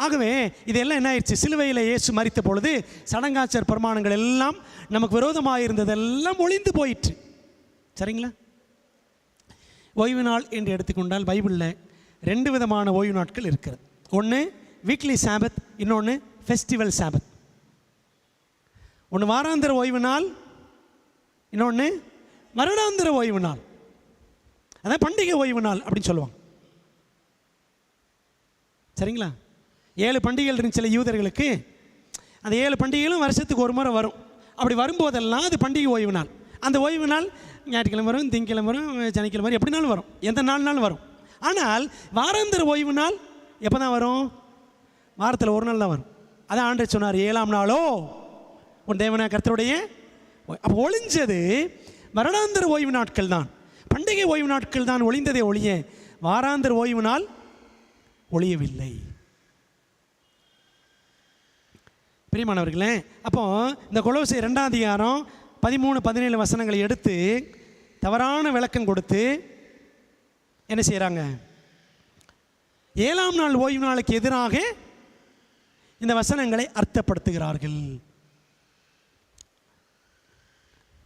ஆகவே இதெல்லாம் என்ன ஆயிடுச்சு? சிலுவையில் இயேசு மரித்த பொழுது சடங்காச்சார பிரமாணங்கள் எல்லாம் நமக்கு விரோதமாக இருந்ததெல்லாம் ஒளிந்து போயிற்று. சரிங்களா? ஓய்வு நாள் என்று எடுத்துக்கொண்டால் பைபிளில் 2 விதமான ஓய்வு நாட்கள் இருக்கிறது. ஒன்று வீக்லி சாபத், இன்னொன்று ஃபெஸ்டிவல் சாபத். ஒன்று வாராந்திர ஓய்வு நாள், இன்னொன்று வருடாந்திர ஓய்வு நாள். அதான் பண்டிகை ஓய்வு நாள் அப்படின்னு சொல்லுவாங்க. சரிங்களா? 7 பண்டிகைகள் இருந்துச்சு யூதர்களுக்கு. அந்த 7 பண்டிகைகளும் வருஷத்துக்கு ஒரு முறை வரும். அப்படி வரும்போதெல்லாம் அது பண்டிகை ஓய்வு நாள். அந்த ஓய்வு நாள் ஞாயிற்றுக்கிழமை வரும், திங்கக்கிழமை வரும், சனிக்கிழமை வரும், எப்படினாலும் வரும், எந்த நாள்னாலும் வரும். ஆனால் வாராந்திர ஓய்வு நாள் எப்போ தான் வரும்? வாரத்தில் ஒரு நாள் தான் வரும். அதான் ஆண்டவர் சொன்னார், 7ஆம் நாளோ உன் தேவனாய கர்த்தருடைய. அப்போ ஒளிஞ்சது வருடாந்திர ஓய்வு நாட்கள் தான், பண்டிகை ஓய்வு நாட்கள் தான் ஒளிந்ததே ஒழிய வாராந்திர ஓய்வு நாள் ஒழியவில்லை. பிரியமானவர்களே, அப்போ இந்த கொலோசியர் 2 அதிகாரம் 13-17 வசனங்களை எடுத்து தவறான விளக்கம் கொடுத்து என்ன செய்கிறாங்க? 7ஆம் நாள் ஓய்வு நாளுக்கு எதிராக இந்த வசனங்களை அர்த்தப்படுத்துகிறார்கள்.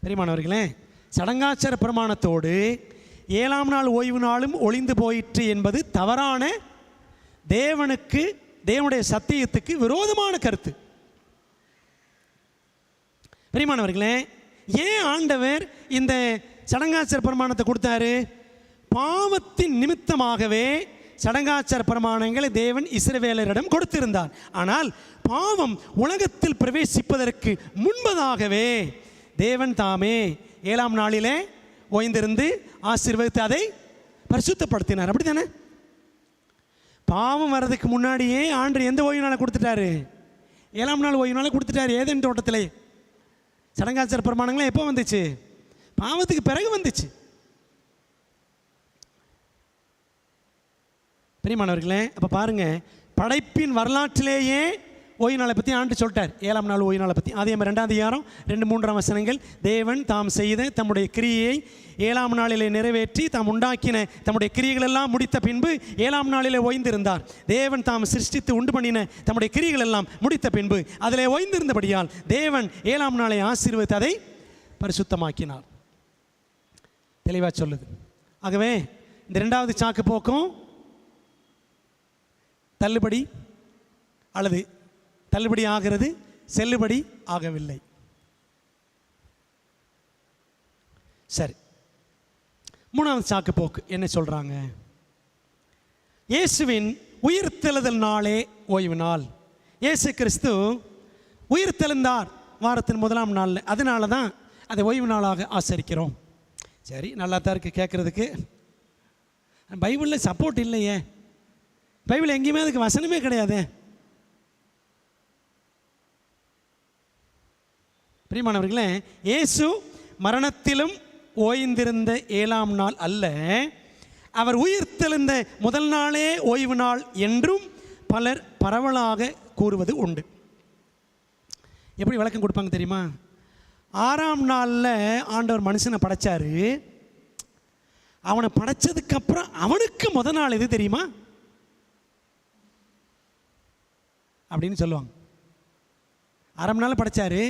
பிரியமானவர்களே, சடங்காச்சார பிரமாணத்தோடு 7ஆம் நாள் ஓய்வு நாளும் ஒளிந்து போயிற்று என்பது தவறான, தேவனுக்கு, தேவனுடைய சத்தியத்துக்கு விரோதமான கருத்து. பிரியமானவர்களே, ஏன் ஆண்டவர் இந்த சடங்காச்சார பிரமாணத்தை கொடுத்தாரு? பாவத்தின் நிமித்தமாகவே சடங்காச்சார பிரமாணங்களை தேவன் இஸ்ரவேலரிடம் கொடுத்திருந்தார். ஆனால் பாவம் உலகத்தில் பிரவேசிப்பதற்கு முன்பதாகவே தேவன் தாமே 7ஆம் நாளிலே ஓய்ந்திருந்து ஆசீர்வதித்து அதை பரிசுத்தப்படுத்தினார். அப்படி தானே? பாவம் வர்றதுக்கு முன்னாடியே ஆண்டவர் எந்த ஓய்வு நாளை கொடுத்துட்டாரு? 7ஆம் நாள் ஓய்வு நாளை கொடுத்துட்டாரு. ஏதேன் தோட்டத்திலே. சடங்காச்சார பிரமாணங்களே எப்போ வந்துச்சு? பாவத்துக்கு பிறகு வந்துச்சு. பிரியமானவர்களே, அப்போ பாருங்கள், படைப்பின் வரலாற்றிலேயே ஓய்வு நாளை பற்றி ஆண்டு சொல்லிட்டார். 7ஆம் நாள் ஓய்வு நாளை பற்றி அதே மாதிரி 2 அதிகாரம் 2-3 வசனங்கள், தேவன் தாம் செய்த தம்முடைய கிரியையை 7ஆம் நாளிலே நிறைவேற்றி தாம் உண்டாக்கின தம்முடைய கிரியைகள் எல்லாம் முடித்த பின்பு 7ஆம் நாளிலே ஓய்ந்திருந்தார். தேவன் தாம் சிருஷ்டித்து உண்டு பண்ணின தம்முடைய கிரியைகள் எல்லாம் முடித்த பின்பு அதிலே ஓய்ந்திருந்தபடியால் தேவன் 7ஆம் நாளை ஆசீர்வதித்து அதை பரிசுத்தமாக்கினார். தெளிவாக சொல்லுது. ஆகவே இந்த 2வது சாக்கு போக்கும் தள்ளுபடி அல்லது தள்ளுபடி ஆகிறது, செல்லுபடி ஆகவில்லை. சரி, 3வது சாக்கு போக்கு என்ன சொல்றாங்க? இயேசுவின் உயிர்த்தெழுதல் நாளே ஓய்வு நாள். இயேசு கிறிஸ்து உயிர்த்தெழுந்தார் வாரத்தின் 1ஆம் நாளில். அதனால தான் அதை ஓய்வு நாளாக ஆசரிக்கிறோம். சரி, நல்லா தான் இருக்குது கேட்குறதுக்கு. பைபிளில் சப்போர்ட் இல்லையே, பைபிள் எங்கேயுமே அதுக்கு வசனமே கிடையாது. பிரியமானவர்களே, இயேசு மரணத்திலும் ஓய்ந்திருந்த 7ஆம் நாள் அல்ல, அவர் உயிர்த்தெழுந்த முதல் நாளே ஓய்வு நாள் என்றும் பலர் பரவலாக கூறுவது உண்டு. எப்படி விளக்கம் கொடுப்பாங்க தெரியுமா? 6ஆம் நாளில் ஆண்டவர் மனுஷனை படைச்சார். அவனை படைச்சதுக்கப்புறம் அவனுக்கு முதல் நாள் எது தெரியுமா அப்படின்னு சொல்லுவாங்க. 6ஆம் நாள் படைச்சார்,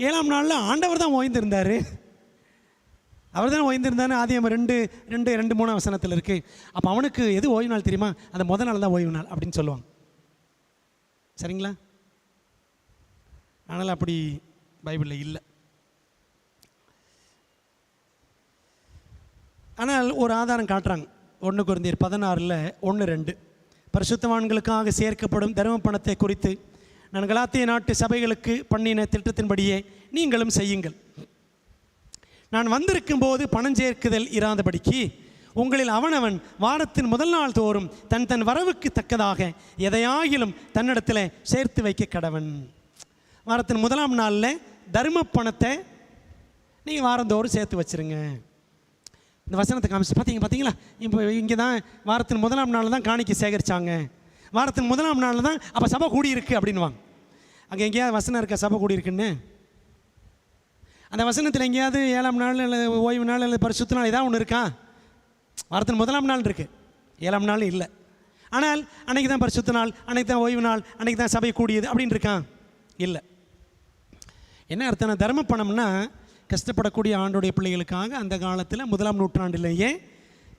7ஆம் நாளில் ஆண்டவர் தான் ஓய்ந்திருந்தார். அவர் தான் ஓய்ந்திருந்தாரு. ஆதியாகமம் 2:2-3 வசனத்தில் இருக்குது. அப்போ அவனுக்கு எது ஓய்வு நாள் தெரியுமா? அந்த முதல் நாள் தான் ஓய்வு நாள் அப்படின்னு சொல்லுவாங்க. சரிங்களா? ஆனால் அப்படி பைபிளில் இல்லை. ஆனால் ஒரு ஆதாரம் காட்டுறாங்க. 1 கொரிந்தியர் 16:1-2 பரிசுத்தவான்களுக்காக சேர்க்கப்படும் தர்ம பணத்தை குறித்து நான் கலாத்திய நாட்டு சபைகளுக்கு பண்ணின திட்டத்தின்படியே நீங்களும் செய்யுங்கள். நான் வந்திருக்கும் போது பணம் சேர்க்குதல் இராதபடிக்கு உங்களில் அவனவன் வாரத்தின் முதல் நாள் தோறும் தன் தன் வரவுக்கு தக்கதாக எதையாகிலும் தன்னிடத்தில் சேர்த்து வைக்க கடவன். வாரத்தின் முதலாம் நாளில் தர்ம பணத்தை நீங்கள் வாரந்தோறும் சேர்த்து வச்சுருங்க. இந்த வசனத்தை காமிச்சு பார்த்தீங்களா? இப்போ இங்கே தான் வாரத்தின் முதலாம் நாளில் தான் காணிக்கை சேகரித்தாங்க. வாரத்தின் முதலாம் நாளில் தான் அப்போ சபை கூடியிருக்கு அப்படின்வாங்க. அங்கே எங்கேயாவது வசனம் இருக்கா சபை கூடியிருக்குன்னு? அந்த வசனத்தில் எங்கேயாவது 7ஆம் நாள் அல்லது ஓய்வு நாள் அல்லது பரிசுத்த நாள் ஏதாவது ஒன்று இருக்கா? வாரத்தின் முதலாம் நாள் இருக்குது, 7ஆம் நாள் இல்லை. ஆனால் அன்றைக்கி தான் பரிசுத்த நாள், அன்றைக்கி தான் ஓய்வு நாள், அன்றைக்கி தான் சபை கூடியது அப்படின்னு இருக்கான்? இல்லை. என்ன அர்த்தம்? தர்ம பணம்னா கஷ்டப்படக்கூடிய ஆண்டோடைய பிள்ளைகளுக்காக அந்த காலத்தில் 1ஆம் நூற்றாண்டிலேயே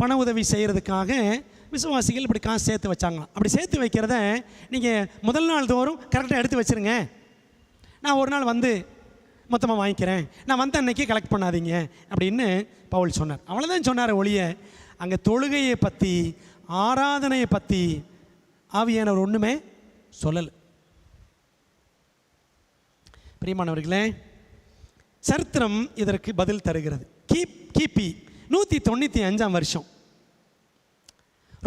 பண உதவி செய்கிறதுக்காக விசுவாசிகள் இப்படி காசு சேர்த்து வச்சாங்களாம். அப்படி சேர்த்து வைக்கிறத நீங்கள் முதல் நாள் தோறும் கரெக்டாக எடுத்து வச்சுருங்க. நான் ஒரு நாள் வந்து மொத்தமாக வாங்கிக்கிறேன், நான் வந்த அன்னைக்கு கலெக்ட் பண்ணாதீங்க அப்படின்னு பவுல் சொன்னார். அவ்வளோதான் சொன்னார் ஒழிய அங்கே தொழுகையை பற்றி ஆராதனையை பற்றி ஆவியானவர் ஒன்றுமே சொல்லலை. பிரியமானவர்களே, சரித்திரம் இதற்கு பதில் தருகிறது. கிபி 195ஆம் வருஷம்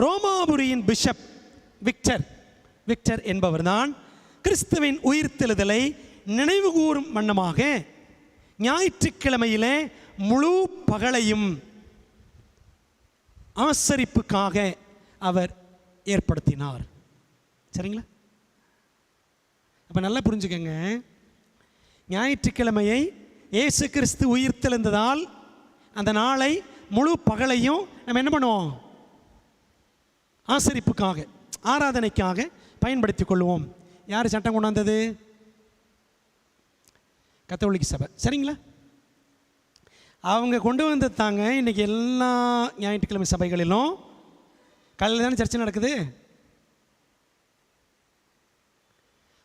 ரோமாபுரியின் பிஷப் விக்டர் என்பவர் தான் கிறிஸ்துவின் உயிர்த்தெழுதலை நினைவு கூறும் வண்ணமாக ஞாயிற்றுக்கிழமையிலே முழு பகலையும் ஆசரிப்புக்காக அவர் ஏற்படுத்தினார். சரிங்களா? அப்போ நல்லா புரிஞ்சுக்கங்க, ஞாயிற்றுக்கிழமையை இயேசு கிறிஸ்து உயிர்த்தெழுந்ததால் அந்த நாளை முழு பகலையும் நம்ம என்ன பண்ணுவோம்? ஆசரிப்புக்காக, ஆராதனைக்காக பயன்படுத்திக் கொள்வோம். யார் சட்டம் கொண்டாந்தது? கத்தோலிக்க சபை. சரிங்களா? அவங்க கொண்டு வந்ததாங்க. இன்றைக்கி எல்லா ஞாயிற்றுக்கிழமை சபைகளிலும் காலையில் தானே சர்ச்சை நடக்குது.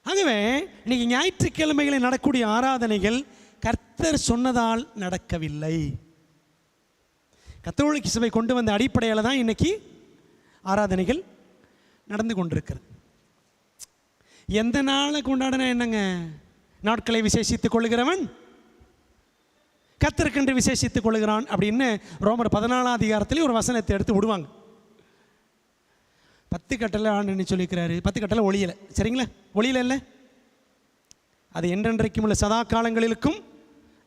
ஆகவே இன்றைக்கி ஞாயிற்றுக்கிழமைகளில் நடக்கக்கூடிய ஆராதனைகள் கர்த்தர் சொன்னதால் நடக்கவில்லை. கத்தோலிக்க சபை கொண்டு வந்த அடிப்படையில் தான் இன்றைக்கி ஆராதனைகள் நடந்து கொண்டிருக்கிறது. எந்த நாளை கொண்டாடினா என்னங்க? நாட்களை விசேஷித்துக் கொள்ளுகிறவன் கர்த்தருக்கென்று விசேஷித்துக் கொள்ளுகிறான் அப்படின்னு ரோமர் 14ஆம் அதிகாரத்திலே ஒரு வசனத்தை எடுத்து விடுவாங்க. 10 கட்டளை ஆண்டு சொல்லியிருக்கிறாரு. 10 கட்டளை ஒளியலை. சரிங்களா? ஒளியலை இல்லை, அது என்றென்றைக்கும் உள்ள சதா காலங்களிலுக்கும்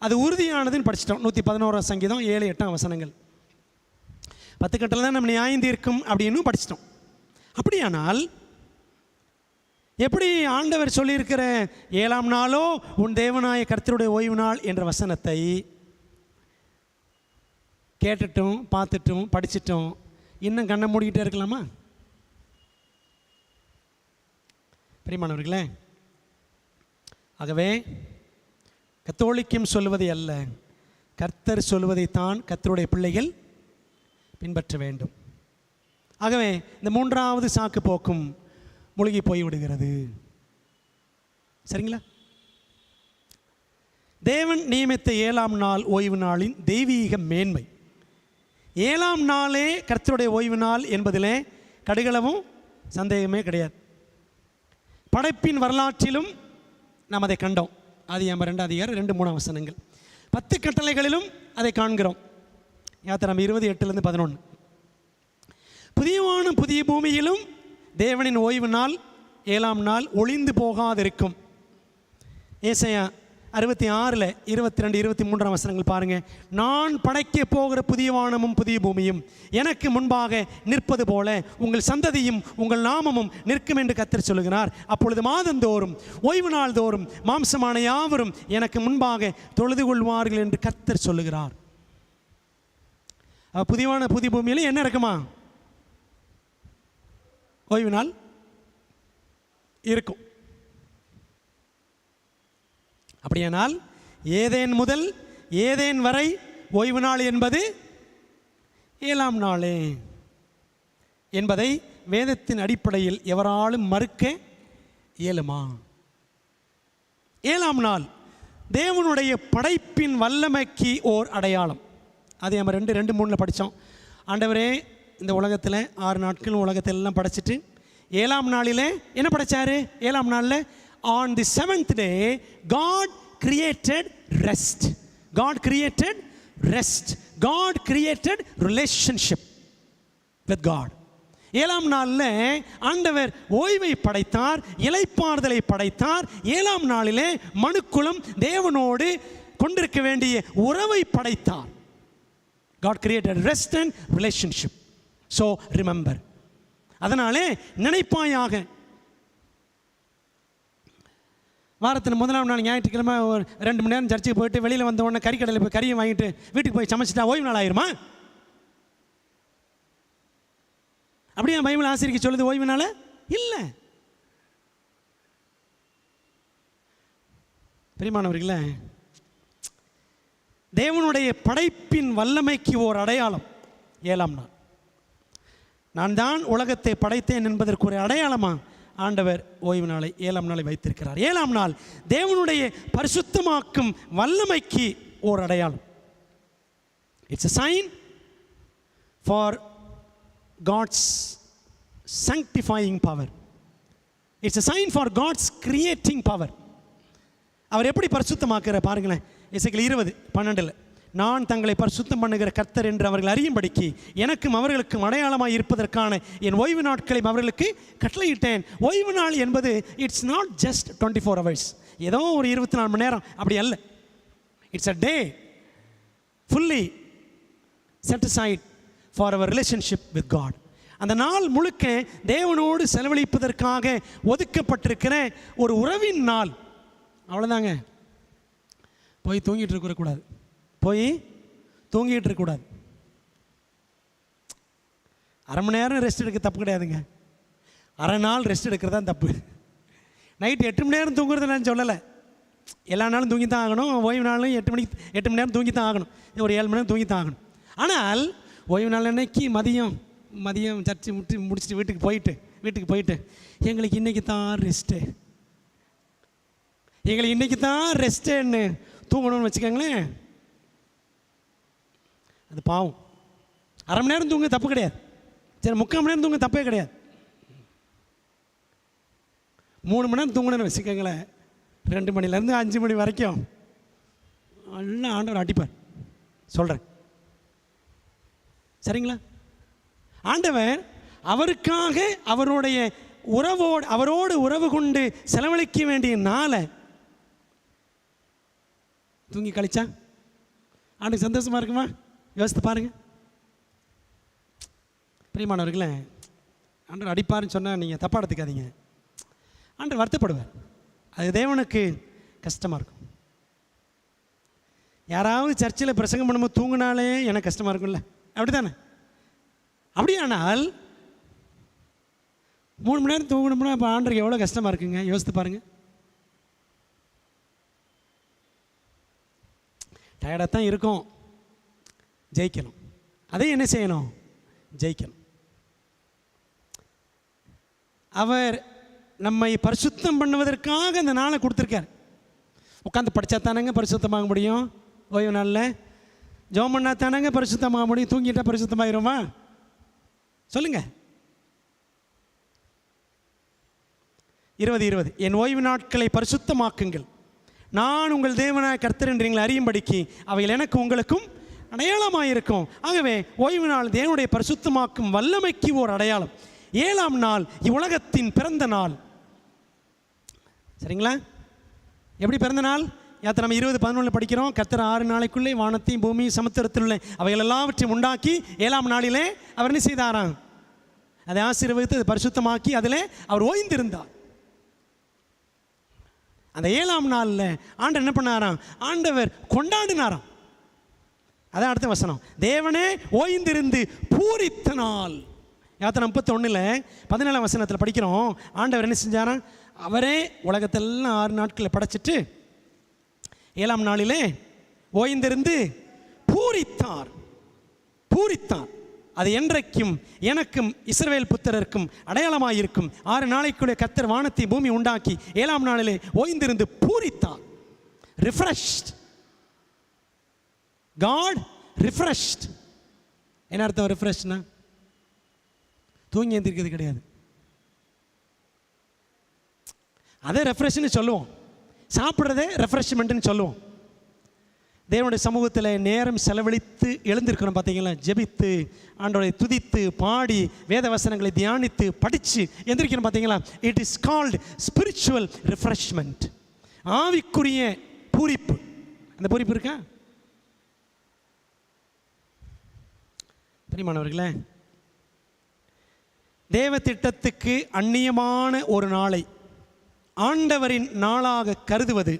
அது உறுதியானதுன்னு படிச்சிட்டோம். 111ஆம் சங்கீதம் 7-8 வசனங்கள். 10 கட்டளை தான் நம்ம நியாயந்தீர்க்கும் அப்படின்னு படிச்சிட்டோம். அப்படியானால் எப்படி ஆண்டவர் சொல்லியிருக்கிற 7ஆம் நாளோ உன் தேவனாய கர்த்தருடைய ஓய்வு நாள் என்ற வசனத்தை கேட்டுட்டும் பார்த்துட்டும் படிச்சிட்டோம் இன்னும் கண்ணை மூடிக்கிட்டே இருக்கலாமா? பிரியமானவர்களே, ஆகவே கத்தோலிக்கம் சொல்வதை அல்ல, கர்த்தர் சொல்வதைத்தான் கர்த்தருடைய பிள்ளைகள் பின்பற்ற வேண்டும். ஆகவே இந்த 3வது சாக்கு போக்கும் மூழ்கி போய்விடுகிறது. சரிங்களா? தேவன் நியமித்த 7ஆம் நாள் ஓய்வு நாளின் தெய்வீக மேன்மை, 7ஆம் நாளே கர்த்தருடைய ஓய்வு நாள் என்பதிலே கடுகளவும் சந்தேகமே கிடையாது. படைப்பின் வரலாற்றிலும் நாம் அதை கண்டோம். ஆதியாகமம் 2ஆம் அதிகாரம் 2-3 வசனங்கள். 10 கட்டளைகளிலும் அதை காண்கிறோம். யாத்திராகமம் 20:8-11. புதிய வானம் புதிய பூமியிலும் தேவனின் ஓய்வு நாள் 7ஆம் நாள் ஒளிந்து போகாதிருக்கும். ஏசாயா 66:22-23 வசனங்கள் பாருங்க. நான் படைக்க போகிற புதிய வானமும் புதிய பூமியும் எனக்கு முன்பாக நிற்பது போல உங்கள் சந்ததியும் உங்கள் நாமமும் நிற்கும் என்று கர்த்தர் சொல்லுகிறார். அப்பொழுது மாதந்தோறும் ஓய்வு நாள் தோறும் மாம்சமான யாவரும் எனக்கு முன்பாக தொழுது கொள்வார்கள் என்று கர்த்தர் சொல்லுகிறார். புதிய வான புதிய பூமியில் என்ன இருக்குமா? ஓய்வு நாள் இருக்கும். அப்படியானால் ஏதேன் முதல் ஏதேன் வரை ஓய்வு நாள் என்பது 7ஆம் நாளே என்பதை வேதத்தின் அடிப்படையில் எவராலும் மறுக்க இயலுமா? 7ஆம் நாள் தேவனுடைய படைப்பின் வல்லமைக்கு ஓர் அடையாளம். அது நம்ம 2:3 படித்தோம். ஆண்டவரே இந்த உலகத்தில் 6 நாட்கள் உலகத்தில் எல்லாம் படைச்சிட்டு 7ஆம் நாளில் என்ன படைச்சாரு? 7ஆம் நாளில் on the 7th day God created rest. God created rest. God created relationship with God. 7ஆம் நாளில் ஆண்டவர் ஓய்வை படைத்தார், இளைப்பாறுதலை படைத்தார். 7ஆம் நாளிலே மனுக்குலம் தேவனோடு கொண்டிருக்க வேண்டிய உறவை படைத்தார். God created rest and relationship. So remember. அதனாலே நினைப்பாயாக. வாரத்தில் 1ஆம் நாள் ஞாயிற்றுக்கிழமை ஒரு 2 மணி நேரம் சர்ச்சுக்கு போயிட்டு வெளியில் வந்த உடனே கறிக்கடையில் போய் கறியை வாங்கிட்டு வீட்டுக்கு போய் சமைச்சிட்டா ஓய்வு நாள் ஆயிருமா? அப்படியே பைபிள் ஆசிரியர் சொல்லுது ஓய்வு நாள் இல்லை. பிரியமானவர்களே, தேவனுடைய படைப்பின் வல்லமைக்கு ஓர் அடையாளம் 7ஆம் நாள். நான் தான் உலகத்தை படைத்தேன் என்பதற்கு ஒரு அடையாளமாக ஆண்டவர் ஓய்வு நாளை 7ஆம் நாளை வைத்திருக்கிறார். 7ஆம் நாள் தேவனுடைய பரிசுத்தமாக்கும் வல்லமைக்கு ஓர் அடையாளம். It's a sign for God's sanctifying power. It's a sign for God's creating power. அவர் எப்படி பரிசுத்தமாக்குற பாருங்களேன். எசேக்கியேல் 20:12 நான் தங்களை பரிசுத்தம் பண்ணுகிற கர்த்தர் என்று அவர்கள் அறியும்படிக்கு எனக்கும் அவர்களுக்கும் அடையாளமாக இருப்பதற்கான என் ஓய்வு நாட்களையும் அவர்களுக்கு கட்டளையிட்டேன். ஓய்வு நாள் என்பது இட்ஸ் நாட் ஜஸ்ட் 24 hours, ஏதோ ஒரு 24 மணி நேரம் அப்படி அல்ல. It's a day fully set aside for our relationship with God. அந்த நாள் முழுக்க தேவனோடு செலவழிப்பதற்காக ஒதுக்கப்பட்டிருக்கிற ஒரு உறவின் நாள். அவ்வளோதாங்க. போய் தூங்கிட்டு இருக்கக்கூடாது, போய் தூங்கிட்டு இருக்கக்கூடாது. 1/2 மணி நேரம் ரெஸ்ட் எடுக்க தப்பு கிடையாதுங்க. 1/2 நாள் ரெஸ்ட் எடுக்கிறது தான் தப்பு. நைட்டு 8 மணி நேரம் தூங்குறது நான் சொல்லலை. எல்லா நாளும் தூங்கி தான் ஆகணும். ஓய்வு நாளும் 8 மணி நேரம் தூங்கி தான் ஆகணும். ஒரு 7 மணி நேரம் தூங்கி தான் ஆகணும். ஆனால் ஓய்வு நாள் அன்னைக்கு மதியம் சர்ச்சு முடிச்சுட்டு வீட்டுக்கு போயிட்டு எங்களுக்கு இன்றைக்கி தான் ரெஸ்ட்டு, எங்களுக்கு இன்றைக்கி தான் ரெஸ்ட்டுன்னு தூங்கணும்னு வச்சுக்கோங்களேன். அது பாவம். 1/2 மணி நேரம் தூங்க தப்பு கிடையாது. சரி, 3/4 மணி நேரம் தூங்க தப்பே கிடையாது. 3 மணி நேரம் தூங்கணும்னு வச்சுக்கோங்களேன். 2 மணிலேருந்து 5 மணி வரைக்கும் நல்லா ஆண்டவர் அடிப்பார். சொல்கிறேன், சரிங்களா? ஆண்டவர் அவருக்காக அவரோடு உறவு கொண்டு செலவழிக்க வேண்டிய நாளை தூங்கி கழிச்சா ஆண்டுக்கு சந்தோஷமாக இருக்குமா? யோசித்து பாருங்க. பிரியமானவர்களே, ஆண்டவர் அடிப்பாருன்னு சொன்னால் நீங்கள் தப்பாக எடுத்துக்காதீங்க. ஆண்டவர் வருத்தப்படுவார். அது தேவனுக்கு கஷ்டமாக இருக்கும். யாராவது சர்ச்சில் பிரசங்கம் பண்ணும்போது தூங்கினாலே எனக்கு கஷ்டமாக இருக்கும்ல, அப்படி தானே? அப்படியானால் 3 மணி நேரம் தூங்கணும்னா இப்போ ஆண்டருக்கு எவ்வளோ கஷ்டமாக இருக்குங்க, யோசித்து பாருங்கள். டயர்டாக தான் இருக்கும். ஜெயிக்கணும். அதை என்ன செய்யணும்? ஜெயிக்கணும். அவர் நம்மை பரிசுத்தம் பண்ணுவதற்காக அந்த நாளை கொடுத்துருக்கார். உட்காந்து படித்தா தானங்க பரிசுத்தமாக முடியும். ஓய்வு நாளில் ஜெபம் பண்ணா தானங்க பரிசுத்தமாக முடியும். தூங்கிட்டால் பரிசுத்தமாயிருமா? சொல்லுங்க. 20:20 என் ஓய்வு நாட்களை பரிசுத்தமாக்குங்கள், நான் உங்கள் தேவனாய கர்த்தர் என்று நீங்கள் அறியும்படிக்கு அவைகள் எனக்கு உங்களுக்கும் அடையாளமாக இருக்கும். ஆகவே ஓய்வு நாள் தேவனுடைய பரிசுத்தமாக்கும் வல்லமைக்கு ஒரு அடையாளம். 7ஆம் நாள் இவ்வுலகத்தின் பிறந்த நாள். சரிங்களா? எப்படி பிறந்த நாள்? நம்ம 20:11 படிக்கிறோம். கர்த்தர் 6 நாளைக்குள்ளே வானத்தையும் பூமியும் சமுத்திரத்தில் உள்ள அவைகள் எல்லாவற்றையும் உண்டாக்கி 7ஆம் நாளிலே அவர் என்ன செய்தாராம்? அதை ஆசீர்வதித்து அதை பரிசுத்தமாக்கி அதில் அவர் ஓய்ந்திருந்தார். அந்த 7ஆம் நாளில் ஆண்டவர் என்ன பண்ணாராம்? ஆண்டவர் கொண்டாடினாராம். அதான் அடுத்த வசனம். தேவனே ஓய்ந்திருந்து பூரித்த நாள். யாத்திரை 31:17 வசனத்தில் படிக்கிறோம். ஆண்டவர் என்ன செஞ்சாராம்? அவரே உலகத்தெல்லாம் 6 நாட்களில் படைச்சிட்டு 7ஆம் நாளிலே ஓய்ந்திருந்து பூரித்தார். அது என்றைக்கும் எனக்கும் இஸ்ரவேல் புத்திரருக்கும் அடையாளமாயிருக்கும். 6 நாளைக்குள்ளே கர்த்தர் வானத்தை பூமி உண்டாக்கி 7ஆம் நாளிலே ஓய்ந்திருந்து பூரித்தார். ரிஃப்ரெஷ்ட். God refreshed. என்ன அர்த்தம் ரிஃப்ரெஷ்னா? தூங்கி எழுந்திருக்கிறது கிடையாது. அதை ரெஃப்ரெஷ்னு சொல்லுவோம். சாப்பிட்றதே ரெஃப்ரெஷ்மெண்ட்னு சொல்லுவோம். தேவனுடைய சமூகத்தில் நேரம் செலவழித்து எழுந்திருக்கிறோம் பார்த்தீங்களா? ஜெபித்து ஆண்டவரை துதித்து பாடி வேத வசனங்களை தியானித்து படித்து எந்திரிக்கிறோம் பார்த்தீங்களா? It is called spiritual refreshment. ஆவிக்குரிய பூரிப்பு. அந்த பூரிப்பு இருக்கா பிரியமானவர்களே? தேவ திட்டத்துக்கு அந்நியமான ஒரு நாளை ஆண்டவரின் நாளாக கருதுவது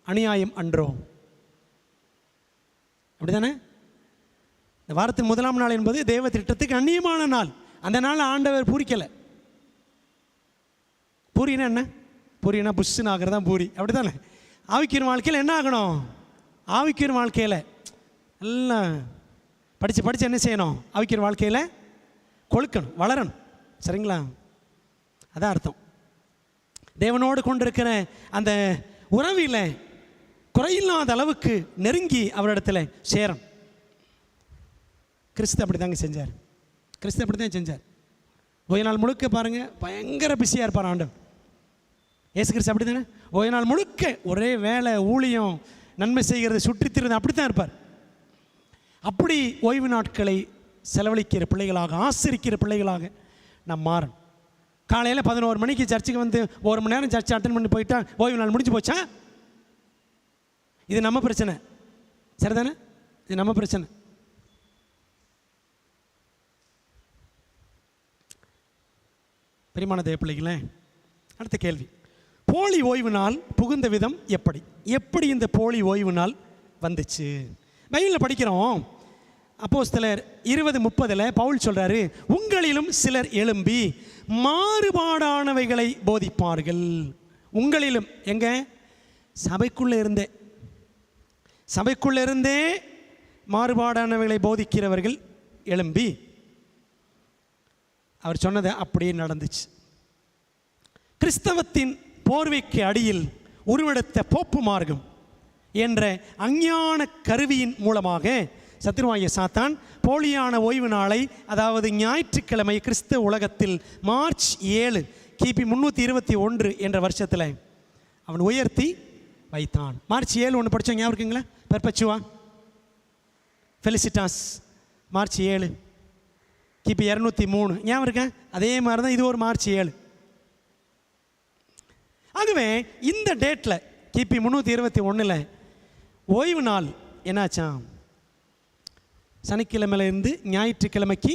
அநியாயம் அன்றோ? அப்படிதானே? இந்த வாரத்தின் 1ஆம் நாள் என்பது தேவ திட்டத்துக்கு அந்நியமான நாள். அந்த நாள் ஆண்டவர் பூரிக்கலை. பூரினா என்ன? பூரினா புஷ்ஷுன்னு ஆகிறது தான் பூரி. அப்படி தானே? ஆவிக்கிற வாழ்க்கையில் என்ன ஆகணும்? ஆவிக்கிற வாழ்க்கையில் எல்லாம் படித்து என்ன செய்யணும்? ஆவிக்கிற வாழ்க்கையில் கொழுக்கணும், வளரணும். சரிங்களா? அதான் அர்த்தம். தேவனோடு கொண்டிருக்கிற அந்த உறவில் குறையில்லாத அளவுக்கு நெருங்கி அவரிடத்தில் சேரும். கிறிஸ்து அப்படி தாங்க செஞ்சார். கிறிஸ்து அப்படி தான் செஞ்சார். ஓய்வு நாள் முழுக்க பாருங்கள், பயங்கர பிஸியாக இருப்பார் ஆண்டவர். ஏசு கிறிஸ்து அப்படி தானே? ஓய்வு நாள் முழுக்க ஒரே வேலை, ஊழியம், நன்மை செய்கிறது, சுற்றி திரிந்து அப்படி தான் இருப்பார். அப்படி ஓய்வு நாட்களை செலவழிக்கிற பிள்ளைகளாக, ஆசிரிக்கிற பிள்ளைகளாக நாம் மாறணும். காலையில் 11 மணிக்கு சர்ச்சுக்கு வந்து 1 மணி நேரம் சர்ச்சை அட்டன் பண்ணி போயிட்டா ஓய்வு நாள் முடிஞ்சு போச்சா? இது நம்ம பிரச்சனை. சரிதானே? இது நம்ம பிரச்சனை. பிரியமான தேவ பிள்ளைகளே, அடுத்த கேள்வி. போலி ஓய்வு நாள் புகுந்த விதம் எப்படி இந்த போலி ஓய்வு நாள் வந்துச்சு? பைபிளில் படிக்கிறோம். அப்போஸ்தலர் 20:30 பவுல் சொல்றாரு, உங்களிலும் சிலர் எழும்பி மாறுபாடானவைகளை போதிப்பார்கள். உங்களிலும் எங்க? சபைக்குள்ளே இருந்தே மாறுபாடானவைகளை போதிக்கிறவர்கள் எழும்பி. அவர் சொன்னதை அப்படியே நடந்துச்சு. கிறிஸ்தவத்தின் போர்வைக்கு அடியில் உருவெடுத்த போப்பு மார்க்கம் என்ற அஞ்ஞான கருவியின் மூலமாக சத்துருவாகிய சாத்தான் போலியான ஓய்வு நாளை, அதாவது ஞாயிற்றுக்கிழமை, கிறிஸ்தவ உலகத்தில் மார்ச் 7 கிபி 321 என்ற வருஷத்தில் அவன் உயர்த்தி வைத்தான். மார்ச் 7 ஒன்று படித்தோம், ஞாபகம் இருக்குங்களா? பெர்பச்சுவா ஃபெலிசிட்டாஸ் மார்ச் 7 கிபி 203 ஞாபகம் இருக்கேன். அதே மாதிரி தான் இது ஒரு மார்ச் 7. ஆகவே இந்த டேட்டில் கிபி 321 ஓய்வு நாள் என்னாச்சா? சனிக்கிழமையிலிருந்து ஞாயிற்றுக்கிழமைக்கு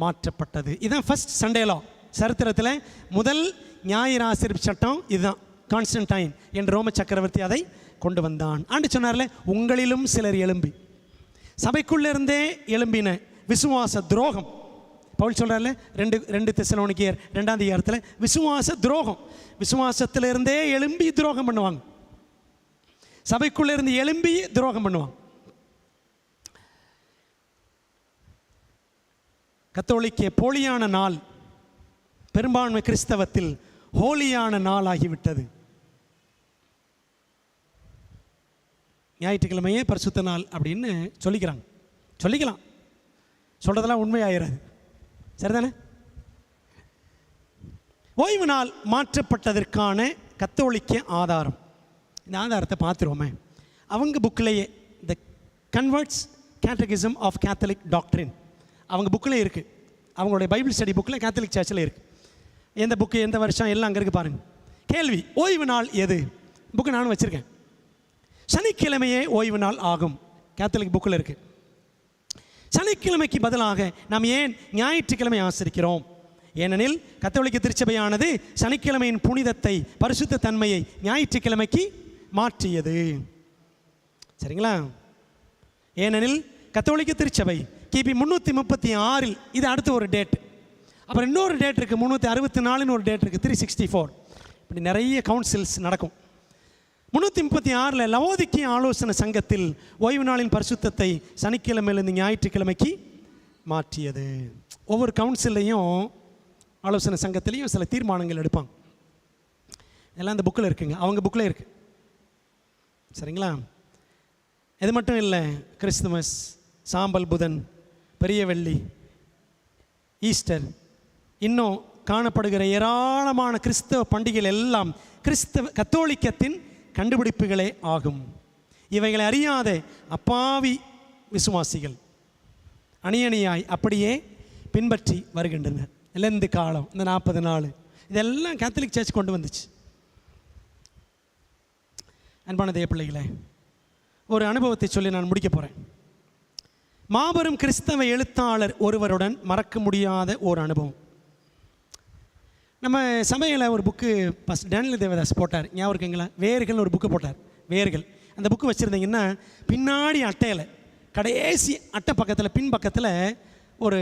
மாற்றப்பட்டது. இதுதான் ஃபர்ஸ்ட் சண்டே லா. சரித்திரத்தில் முதல் ஞாயிறு ஆசிரியர் சட்டம் இதுதான். கான்ஸ்டன்டைன் என்ற ரோம சக்கரவர்த்தி அதை கொண்டு வந்தான். ஆண்டு சொன்னார்ல, உங்களிலும் சிலர் எழும்பி. சபைக்குள்ளிருந்தே எழும்பின விசுவாச துரோகம். பவுல் சொல்கிறார்ல 2 தெசலோனிக்கேயர் 2ஆம் அதிகாரத்தில், விசுவாச துரோகம். விசுவாசத்திலிருந்தே எழும்பி துரோகம் பண்ணுவாங்க. சபைக்குள்ளேருந்து எழும்பி துரோகம் பண்ணுவாங்க. கத்தோலிக்க போலியான நாள் பெரும்பான்மை கிறிஸ்தவத்தில் ஹோலியான நாள் ஆகிவிட்டது. ஞாயிற்றுக்கிழமையே பரிசுத்த நாள் அப்படின்னு சொல்லிக்கலாம். சொல்றதெல்லாம் உண்மையாயிராது. சரிதானே? ஓய்வு நாள் மாற்றப்பட்டதற்கான கத்தோலிக்க ஆதாரம். இந்த ஆதாரத்தை பார்த்துருவோமே. அவங்க புக்கிலேயே the converts catechism of Catholic doctrine. அவங்க புக்கில் இருக்குது, அவங்களுடைய பைபிள் ஸ்டடி புக்கில் கேத்தலிக் சர்ச்சில் இருக்குது. எந்த புக்கு, எந்த வருஷம் எல்லாம் அங்கே இருக்குது பாருங்கள். கேள்வி: ஓய்வு நாள் எது? புக்கு நானும் வச்சுருக்கேன். சனிக்கிழமையே ஓய்வு நாள் ஆகும், கேத்தலிக் புக்கில் இருக்குது. சனிக்கிழமைக்கு பதிலாக நாம் ஏன் ஞாயிற்றுக்கிழமை ஆசரிக்கிறோம்? ஏனெனில் கத்தோலிக்க திருச்சபையானது சனிக்கிழமையின் புனிதத்தை, பரிசுத்த தன்மையை ஞாயிற்றுக்கிழமைக்கு மாற்றியது. சரிங்களா? ஏனெனில் கத்தோலிக்க திருச்சபை கிபி 336 இது அடுத்த ஒரு டேட். அப்புறம் இன்னொரு டேட் இருக்குது, 364 ஒரு டேட் இருக்குது, 364. இப்படி நிறைய கவுன்சில்ஸ் நடக்கும். 336 லவோதிக்கிய ஆலோசனை சங்கத்தில் ஓய்வு நாளின் பரிசுத்தத்தை சனிக்கிழமையிலிருந்து ஞாயிற்றுக்கிழமைக்கு மாற்றியது. ஒவ்வொரு கவுன்சில்லையும் ஆலோசனை சங்கத்திலையும் சில தீர்மானங்கள் எடுப்பாங்க. எல்லாம் இந்த புக்கில் இருக்குங்க, அவங்க புக்கில் இருக்குது. சரிங்களா? இது மட்டும் இல்லை, கிறிஸ்துமஸ், சாம்பல் புதன், பெரிய வெள்ளி, ஈஸ்டர், இன்னும் காணப்படுகிற ஏராளமான கிறிஸ்தவ பண்டிகைகள் எல்லாம் கிறிஸ்தவ கத்தோலிக்கத்தின் கண்டுபிடிப்புகளே ஆகும். இவைகளை அறியாத அப்பாவி விசுவாசிகள் அணியணியாய் அப்படியே பின்பற்றி வருகின்றனர். லெந்து காலம், இந்த 40 நாள், இதெல்லாம் கேத்தலிக் சர்ச் கொண்டு வந்துச்சு. அன்பான தேவ பிள்ளைகளே, ஒரு அனுபவத்தை சொல்லி நான் முடிக்க போகிறேன். மாபெரும் கிறிஸ்தவ எழுத்தாளர் ஒருவருடன் மறக்க முடியாத ஒரு அனுபவம். நம்ம சபையில் ஒரு புக்கு டேனியல் தேவதாஸ் போட்டார், ஞாபகம் இருக்குங்களா? வேர்கள்னு ஒரு புக்கு போட்டார், வேர்கள். அந்த புக்கு வச்சுருந்தீங்கன்னா பின்னாடி அட்டையில், கடைசி அட்டை பக்கத்தில், பின் பக்கத்தில் ஒரு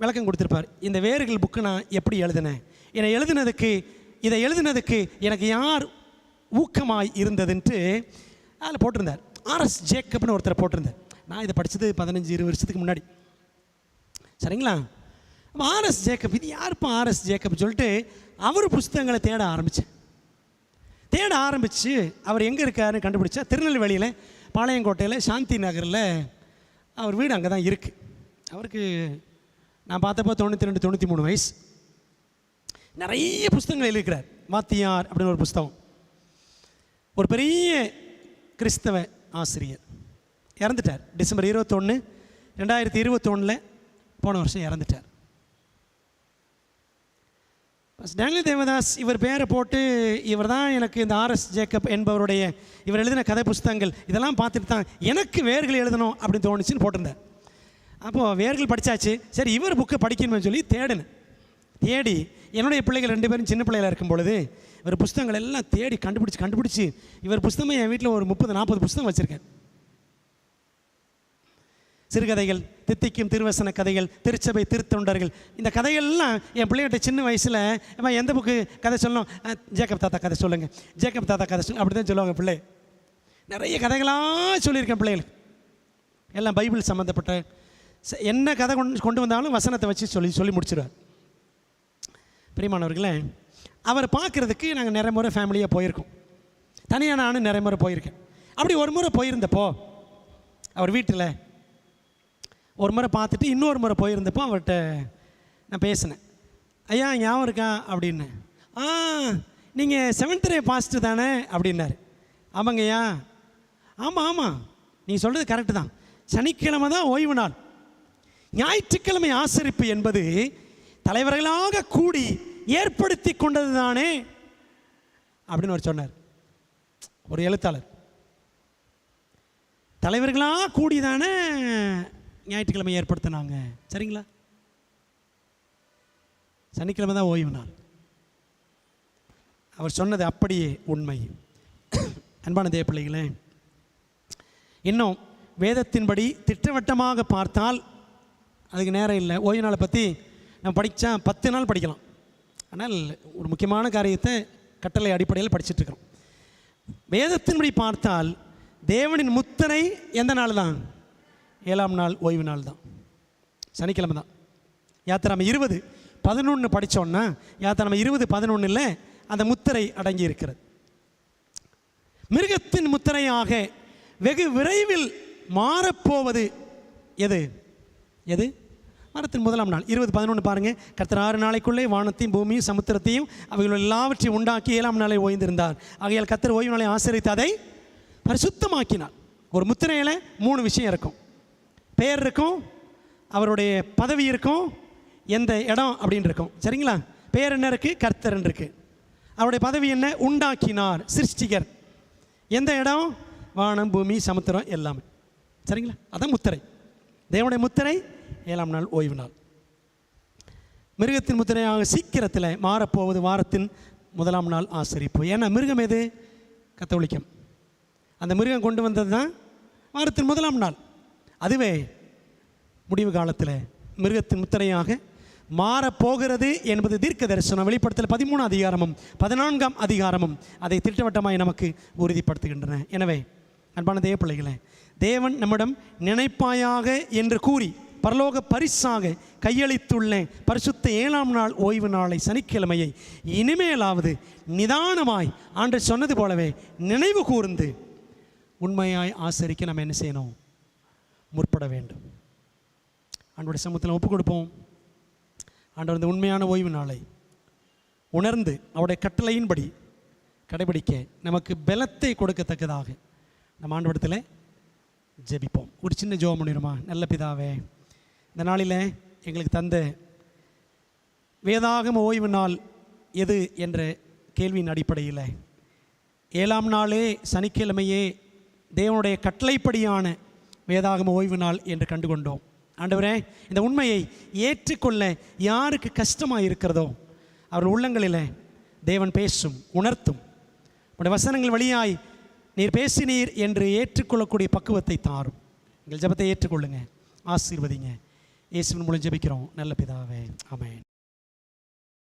விளக்கம் கொடுத்துருப்பார். இந்த வேர்கள் புக்கு நான் எப்படி எழுதினேன், இதை எழுதினதுக்கு எனக்கு யார் ஊக்கமாய் இருந்ததுன்ட்டு அதில் போட்டிருந்தார். ஆர்எஸ் ஜேக்கப்னு ஒருத்தர் போட்டிருந்தார். நான் இதை படித்தது 15-20 வருஷத்துக்கு முன்னாடி. சரிங்களா? ஆர்எஸ் ஜேக்கப், இது யாருப்பா ஆர்எஸ் ஜேக்கப் சொல்லிட்டு அவர் புஸ்தகங்களை தேட ஆரம்பித்து அவர் எங்கே இருக்காருன்னு கண்டுபிடிச்சா திருநெல்வேலியில் பாளையங்கோட்டையில் சாந்தி நகரில் அவர் வீடு அங்கே தான் இருக்குது. அவருக்கு நான் பார்த்தப்போ 92-93 வயசு. நிறைய புஸ்தகங்கள் எழுதியிருக்கிறார். வாத்தியார் அப்படின்னு ஒரு புஸ்தகம். ஒரு பெரிய கிறிஸ்தவ ஆசிரியர் இறந்துட்டார். டிசம்பர் 21, 2021 போன வருஷம் இறந்துட்டார். டேனியல் தேவதாஸ் இவர் பேரை போட்டு, இவர் தான் எனக்கு இந்த ஆர்எஸ் ஜேக்கப் என்பவருடைய இவர் எழுதின கதை புஸ்தகங்கள் இதெல்லாம் பார்த்துட்டு தான் எனக்கு வேர்கள் எழுதணும் அப்படின்னு தோணுச்சுன்னு போட்டிருந்தார். அப்போது வேர்கள் படித்தாச்சு, சரி இவர் புக்கை படிக்கணும்னு சொல்லி தேடி என்னுடைய பிள்ளைகள் 2 பேரும் சின்ன பிள்ளைகளாக இருக்கும் பொழுது இவர் புஸ்தகங்கள் எல்லாம் தேடி கண்டுபிடிச்சி இவர் புஸ்தகம் என் வீட்டில் ஒரு 30-40 புஸ்தகம் வச்சுருக்கேன். சிறுகதைகள், தித்திக்கும் திருவசன கதைகள், திருச்சபை திருத்தொண்டர்கள், இந்த கதைகள்லாம் என் பிள்ளைகிட்ட சின்ன வயசில் எந்த புக்கு கதை சொல்லணும், ஜேக்கப் தாத்தா கதை சொல்லுங்கள், ஜேக்கப் தாத்தா கதை சொல்லுங்கள், அப்படி தான் சொல்லுவாங்க பிள்ளை. நிறைய கதைகளாக சொல்லியிருக்கேன் பிள்ளைகளுக்கு. எல்லாம் பைபிள் சம்மந்தப்பட்ட என்ன கதை கொண்டு வந்தாலும் வசனத்தை வச்சு சொல்லி முடிச்சிடுவார். பிரியமானவர்களே, அவர் பார்க்குறதுக்கு நாங்கள் நிறைய முறை ஃபேமிலியாக போயிருக்கோம். தனியாக நானும் நிறைய முறை போயிருக்கேன். அப்படி ஒரு முறை போயிருந்தப்போ அவர் வீட்டில் ஒரு முறை பார்த்துட்டு இன்னொரு முறை போயிருந்தப்போ அவர்கிட்ட நான் பேசினேன். ஐயா ஞாபகம் இருக்கா அப்படின்னு. நீங்கள் 7th டே பாஸ்டர் தானே அப்படின்னாரு. ஆமாங்கய்யா. ஆமாம் நீங்கள் சொல்கிறது கரெக்டு தான். சனிக்கிழமை தான் ஓய்வு நாள். ஞாயிற்றுக்கிழமை ஆசரிப்பு என்பது தலைவர்களாக கூடி ஏற்படுத்தி கொண்டது தானே அப்படின்னு அவர் சொன்னார். ஒரு எழுத்தாளர். தலைவர்களாக கூடி தானே ஞாயிற்றுக்கிழமை ஏற்படுத்தினாங்க. சரிங்களா? சனிக்கிழமை தான் ஓய்வு நாள். அவர் சொன்னது அப்படியே உண்மை. அன்பான தேவ பிள்ளைகளே, இன்னும் வேதத்தின்படி திட்டவட்டமாக பார்த்தால் அதுக்கு நேரம் இல்லை. ஓய்வு நாளை பற்றி நம்ம படித்தா 10 நாள் படிக்கலாம். ஆனால் ஒரு முக்கியமான காரியத்தை கட்டளை அடிப்படையில் படிச்சுட்ருக்கிறோம். வேதத்தின்படி பார்த்தால் தேவனின் முத்திரை எந்த நாள் தான்? 7ஆம் நாள் ஓய்வு நாள் தான், சனிக்கிழமை தான். யாத்திராம 20:11 படித்தோன்னா யாத்திராம 20:11 அந்த முத்திரை அடங்கி இருக்கிறது. மிருகத்தின் முத்திரையாக வெகு விரைவில் மாறப்போவது எது? மரத்தின் 1ஆம் நாள் 20:11 பாருங்கள். கர்த்தர் 6 நாளைக்குள்ளே வானத்தையும் பூமியும் சமுத்திரத்தையும் அவைகள் எல்லாவற்றையும் உண்டாக்கி 7ஆம் நாளை ஓய்ந்திருந்தார். ஆகையால் கர்த்தர் ஓய்வு நாளை ஆசரித்து அதை பரிசுத்தமாக்கினார். ஒரு முத்திரையில் 3 விஷயம் இருக்கும். பெயர் இருக்கும், அவருடைய பதவி இருக்கும், எந்த இடம் அப்படின்னு இருக்கும். சரிங்களா? பெயர் என்ன இருக்குது? கர்த்தர்ன்னு இருக்குது. அவருடைய பதவி என்ன? உண்டாக்கினார், சிருஷ்டிகர். எந்த இடம்? வானம், பூமி, சமுத்திரம் எல்லாமே. சரிங்களா? அதான் முத்திரை. தேவனுடைய முத்திரை 7ஆம் நாள் ஓய்வு நாள். மிருகத்தின் முத்திரையாக சீக்கிரத்தில் மாறப்போவது வாரத்தின் 1ஆம் நாள் ஆசரிப்பு. ஏன்னா மிருகம் எது? கத்தோலிக்கம். அந்த மிருகம் கொண்டு வந்தது தான் வாரத்தின் 1ஆம் நாள். அதுவே முடிவு காலத்தில் மிருகத்தின் முத்திரையாக மாறப்போகிறது என்பது தீர்க்க தரிசனம். வெளிப்படுத்தல் 13 அதிகாரமும் 14ஆம் அதிகாரமும் அதை திட்டவட்டமாய் நமக்கு உறுதிப்படுத்துகின்றன. எனவே அன்பான தேவ பிள்ளைகளே, தேவன் நம்மிடம் நினைப்பாயாக என்று கூறி பரலோக பரிசாக கையளித்துள்ள பரிசுத்த 7ஆம் நாள் ஓய்வு நாளை, சனிக்கிழமையை இனிமேலாவது நிதானமாய் ஆண்டவர் சொன்னது போலவே நினைவு கூர்ந்து உண்மையாய் ஆசரிக்க நம்ம என்ன செய்யணும்? முற்பட வேண்டும். ஆண்டவருடைய சமூகத்தில் ஒப்புக் கொடுப்போம். ஆண்டவர் இந்த உண்மையான ஓய்வு நாளை உணர்ந்து அவருடைய கட்டளையின்படி கடைபிடிக்க நமக்கு பலத்தை கொடுக்கத்தக்கதாக நம்ம ஆண்டவரிடத்தில் ஜெபிப்போம். ஒரு சின்ன ஜெபம் பண்ணிடுமா? நல்ல பிதாவே, இந்த நாளில் எங்களுக்கு தந்த வேதாகம ஓய்வு நாள் எது என்ற கேள்வியின் அடிப்படையில் 7ஆம் நாளே சனிக்கிழமையே தேவனுடைய கட்டளைப்படியான வேதாகம ஓய்வு நாள் என்று கண்டுகொண்டோம். ஆண்டவரே, இந்த உண்மையை ஏற்றுக்கொள்ள யாருக்கு கஷ்டமாக இருக்கிறதோ அவர் உள்ளங்களில் தேவன் பேசும், உணர்த்தும். உடைய வசனங்கள் வழியாய் நீர் பேசினீர் என்று ஏற்றுக்கொள்ளக்கூடிய பக்குவத்தை தாரும். எங்கள் ஜெபத்தை ஏற்றுக்கொள்ளுங்க, ஆசீர்வதிங்க. இயேசுவின் மூலம் ஜெபிக்கிறோம் நல்ல பிதாவே, ஆமென்.